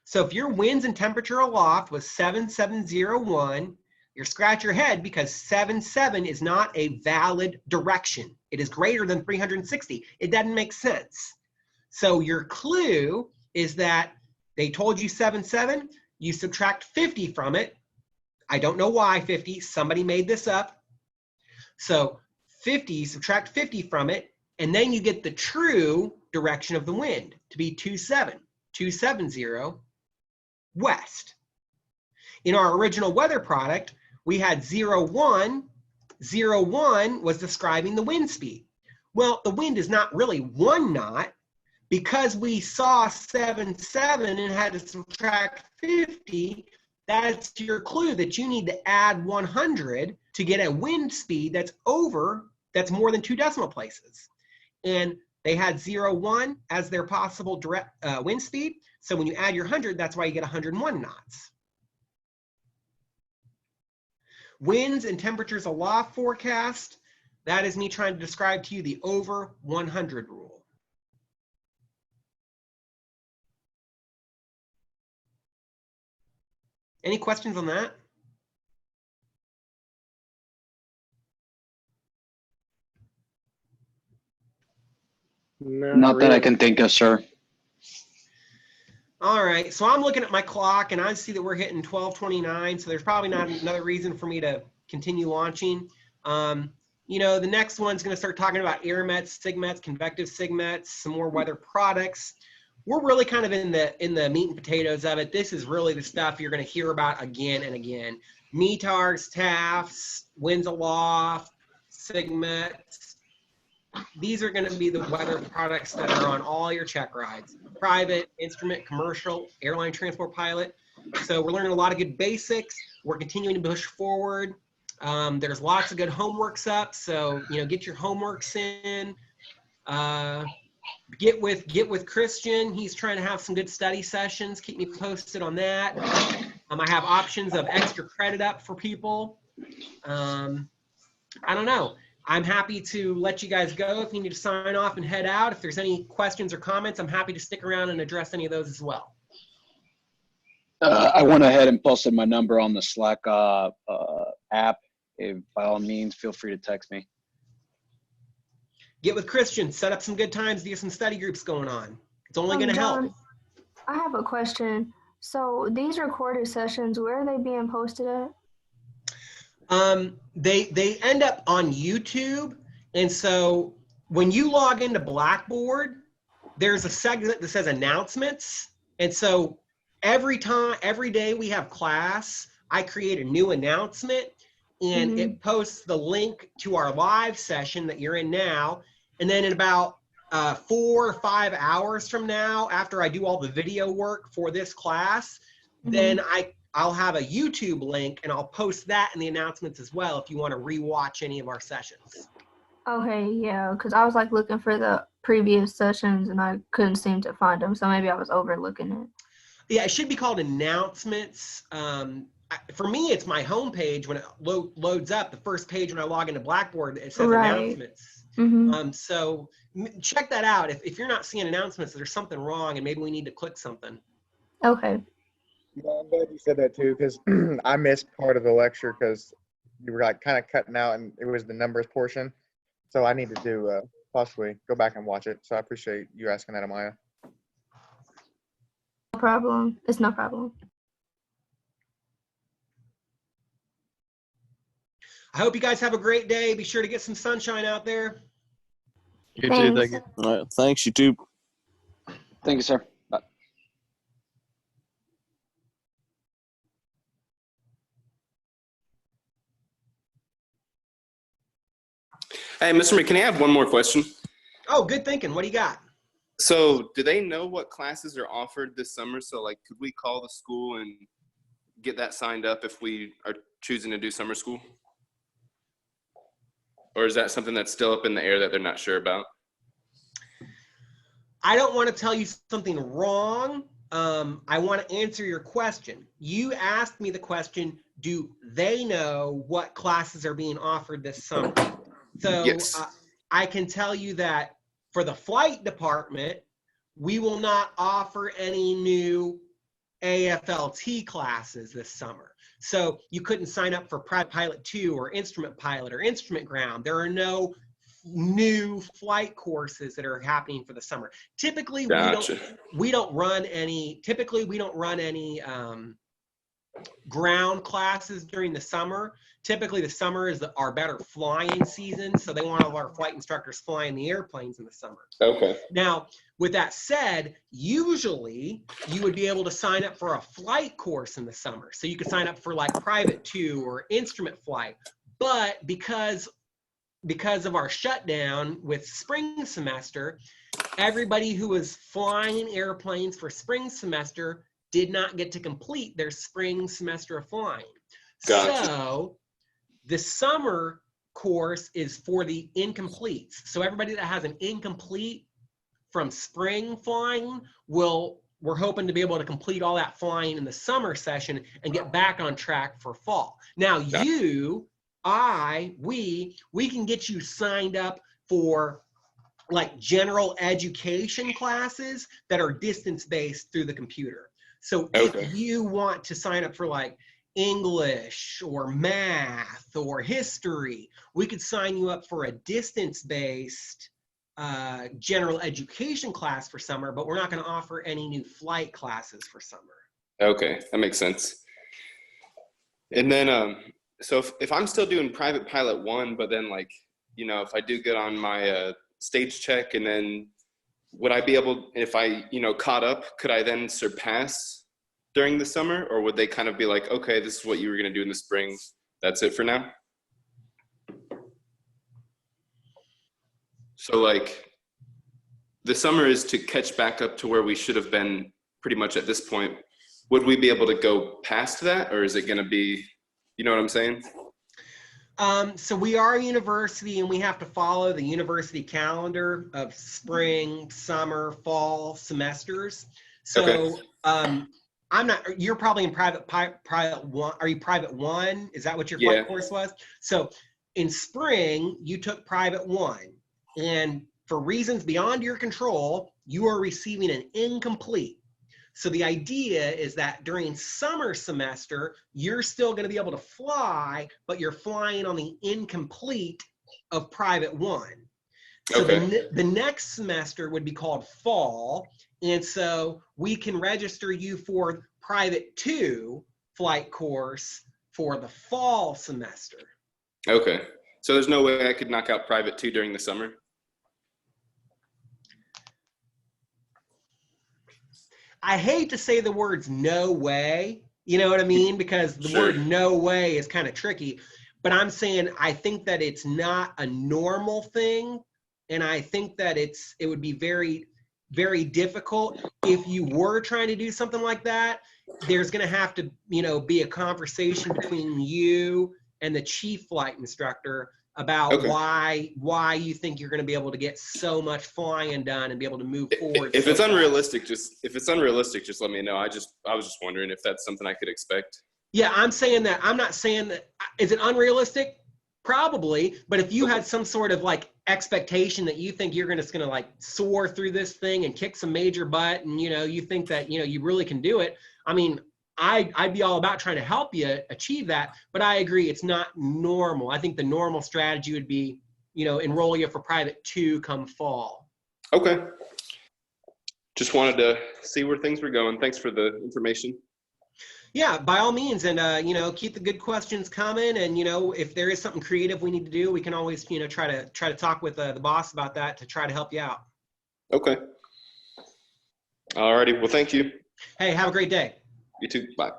Speaker 2: So if your winds and temperature aloft was 7701, you're scratch your head because 77 is not a valid direction. It is greater than 360. It doesn't make sense. So your clue is that they told you 77, you subtract 50 from it. I don't know why 50, somebody made this up. So 50, subtract 50 from it, and then you get the true direction of the wind to be 270 west. In our original weather product, we had 0, 1. 0, 1 was describing the wind speed. Well, the wind is not really 1 knot because we saw 77 and had to subtract 50. That's your clue that you need to add 100 to get a wind speed that's more than 2 decimal places. And they had 0, 1 as their possible direct wind speed. So when you add your 100, that's why you get 101 knots. Winds and temperatures aloft forecast, that is me trying to describe to you the over 100 rule. Any questions on that?
Speaker 4: Not that I can think of, sir.
Speaker 2: All right, so I'm looking at my clock and I see that we're hitting 12:29, so there's probably not another reason for me to continue launching. You know, the next one's gonna start talking about air mets, sigmets, convective sigmets, some more weather products. We're really kind of in the meat and potatoes of it. This is really the stuff you're gonna hear about again and again. METARs, TAFs, winds aloft, sigmets. These are going to be the weather products that are on all your check rides. Private, instrument, commercial, airline transport pilot. So we're learning a lot of good basics. We're continuing to push forward. There's lots of good homeworks up. So, you know, get your homeworks in. Get with Christian. He's trying to have some good study sessions. Keep me posted on that. I have options of extra credit up for people. I don't know. I'm happy to let you guys go if you need to sign off and head out. If there's any questions or comments, I'm happy to stick around and address any of those as well.
Speaker 4: I went ahead and posted my number on the Slack app. If, by all means, feel free to text me.
Speaker 2: Get with Christian, set up some good times, get some study groups going on. It's only going to help.
Speaker 7: I have a question. So these recorded sessions, where are they being posted at?
Speaker 2: They end up on YouTube. And so when you log into Blackboard, there's a segment that says announcements. And so every day we have class, I create a new announcement and it posts the link to our live session that you're in now. And then in about 4 or 5 hours from now, after I do all the video work for this class, then I'll have a YouTube link and I'll post that in the announcements as well if you want to rewatch any of our sessions.
Speaker 7: Okay, yeah, because I was like looking for the previous sessions and I couldn't seem to find them, so maybe I was overlooking it.
Speaker 2: Yeah, it should be called announcements. For me, it's my homepage when it loads up. The first page when I log into Blackboard, it says announcements. So check that out. If you're not seeing announcements, there's something wrong and maybe we need to click something.
Speaker 7: Okay.
Speaker 3: Yeah, I'm glad you said that too, because I missed part of the lecture because you were like kind of cutting out and it was the numbers portion. So I needed to possibly go back and watch it. So I appreciate you asking that, Amaya.
Speaker 7: No problem. It's no problem.
Speaker 2: I hope you guys have a great day. Be sure to get some sunshine out there.
Speaker 1: You too, thank you. All right, thanks, you too.
Speaker 4: Thank you, sir. Bye.
Speaker 6: Hey, Mr. McKinney, I have one more question.
Speaker 2: Oh, good thinking. What do you got?
Speaker 6: So do they know what classes are offered this summer? So like, could we call the school and get that signed up if we are choosing to do summer school? Or is that something that's still up in the air that they're not sure about?
Speaker 2: I don't want to tell you something wrong. I want to answer your question. You asked me the question, do they know what classes are being offered this summer? So
Speaker 6: Yes.
Speaker 2: I can tell you that for the flight department, we will not offer any new AFLT classes this summer. So you couldn't sign up for Private Pilot 2 or Instrument Pilot or Instrument Ground. There are no new flight courses that are happening for the summer. Typically,
Speaker 6: Gotcha.
Speaker 2: we don't run any ground classes during the summer. Typically, the summer is our better flying season, so they want all of our flight instructors flying the airplanes in the summer.
Speaker 6: Okay.
Speaker 2: Now, with that said, usually you would be able to sign up for a flight course in the summer. So you could sign up for like Private 2 or Instrument Flight. But because of our shutdown with spring semester, everybody who was flying airplanes for spring semester did not get to complete their spring semester of flying.
Speaker 6: Gotcha.
Speaker 2: So the summer course is for the incompletes. So everybody that has an incomplete from spring flying we're hoping to be able to complete all that flying in the summer session and get back on track for fall. Now we can get you signed up for like general education classes that are distance-based through the computer. So if you want to sign up for like English or math or history, we could sign you up for a distance-based general education class for summer, but we're not going to offer any new flight classes for summer.
Speaker 6: Okay, that makes sense. And then, so if I'm still doing Private Pilot 1, but then like, if I do good on my stage check, and then would I be able, if I, caught up, could I then surpass during the summer, or would they kind of be like, okay, this is what you were going to do in the spring, that's it for now? So like the summer is to catch back up to where we should have been pretty much at this point. Would we be able to go past that, or is it going to be, you know what I'm saying?
Speaker 2: So we are a university and we have to follow the university calendar of spring, summer, fall semesters. So you're probably in private 1. Are you private 1? Is that what your flight course was? So in spring, you took private 1, and for reasons beyond your control, you are receiving an incomplete. So the idea is that during summer semester, you're still going to be able to fly, but you're flying on the incomplete of Private 1. So the next semester would be called fall. And so we can register you for Private 2 flight course for the fall semester.
Speaker 6: Okay. So there's no way I could knock out Private 2 during the summer?
Speaker 2: I hate to say the words no way, you know what I mean? Because the word no way is kind of tricky, but I'm saying I think that it's not a normal thing. And I think that it would be very, very difficult if you were trying to do something like that. There's going to have to, be a conversation between you and the chief flight instructor about why you think you're going to be able to get so much flying done and be able to move forward.
Speaker 6: If it's unrealistic, just let me know. I was just wondering if that's something I could expect.
Speaker 2: Yeah, I'm saying that. I'm not saying that. Is it unrealistic? Probably. But if you had some sort of like expectation that you think you're just going to like soar through this thing and kick some major butt, and you think that you really can do it. I mean, I'd be all about trying to help you achieve that, but I agree it's not normal. I think the normal strategy would be, enroll you for Private 2 come fall.
Speaker 6: Okay. Just wanted to see where things were going. Thanks for the information.
Speaker 2: Yeah, by all means, and keep the good questions coming. And if there is something creative we need to do, we can always try to talk with the boss about that to try to help you out.
Speaker 6: Okay. All righty. Well, thank you.
Speaker 2: Hey, have a great day.
Speaker 6: You too. Bye.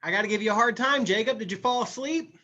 Speaker 2: I got to give you a hard time, Jacob. Did you fall asleep?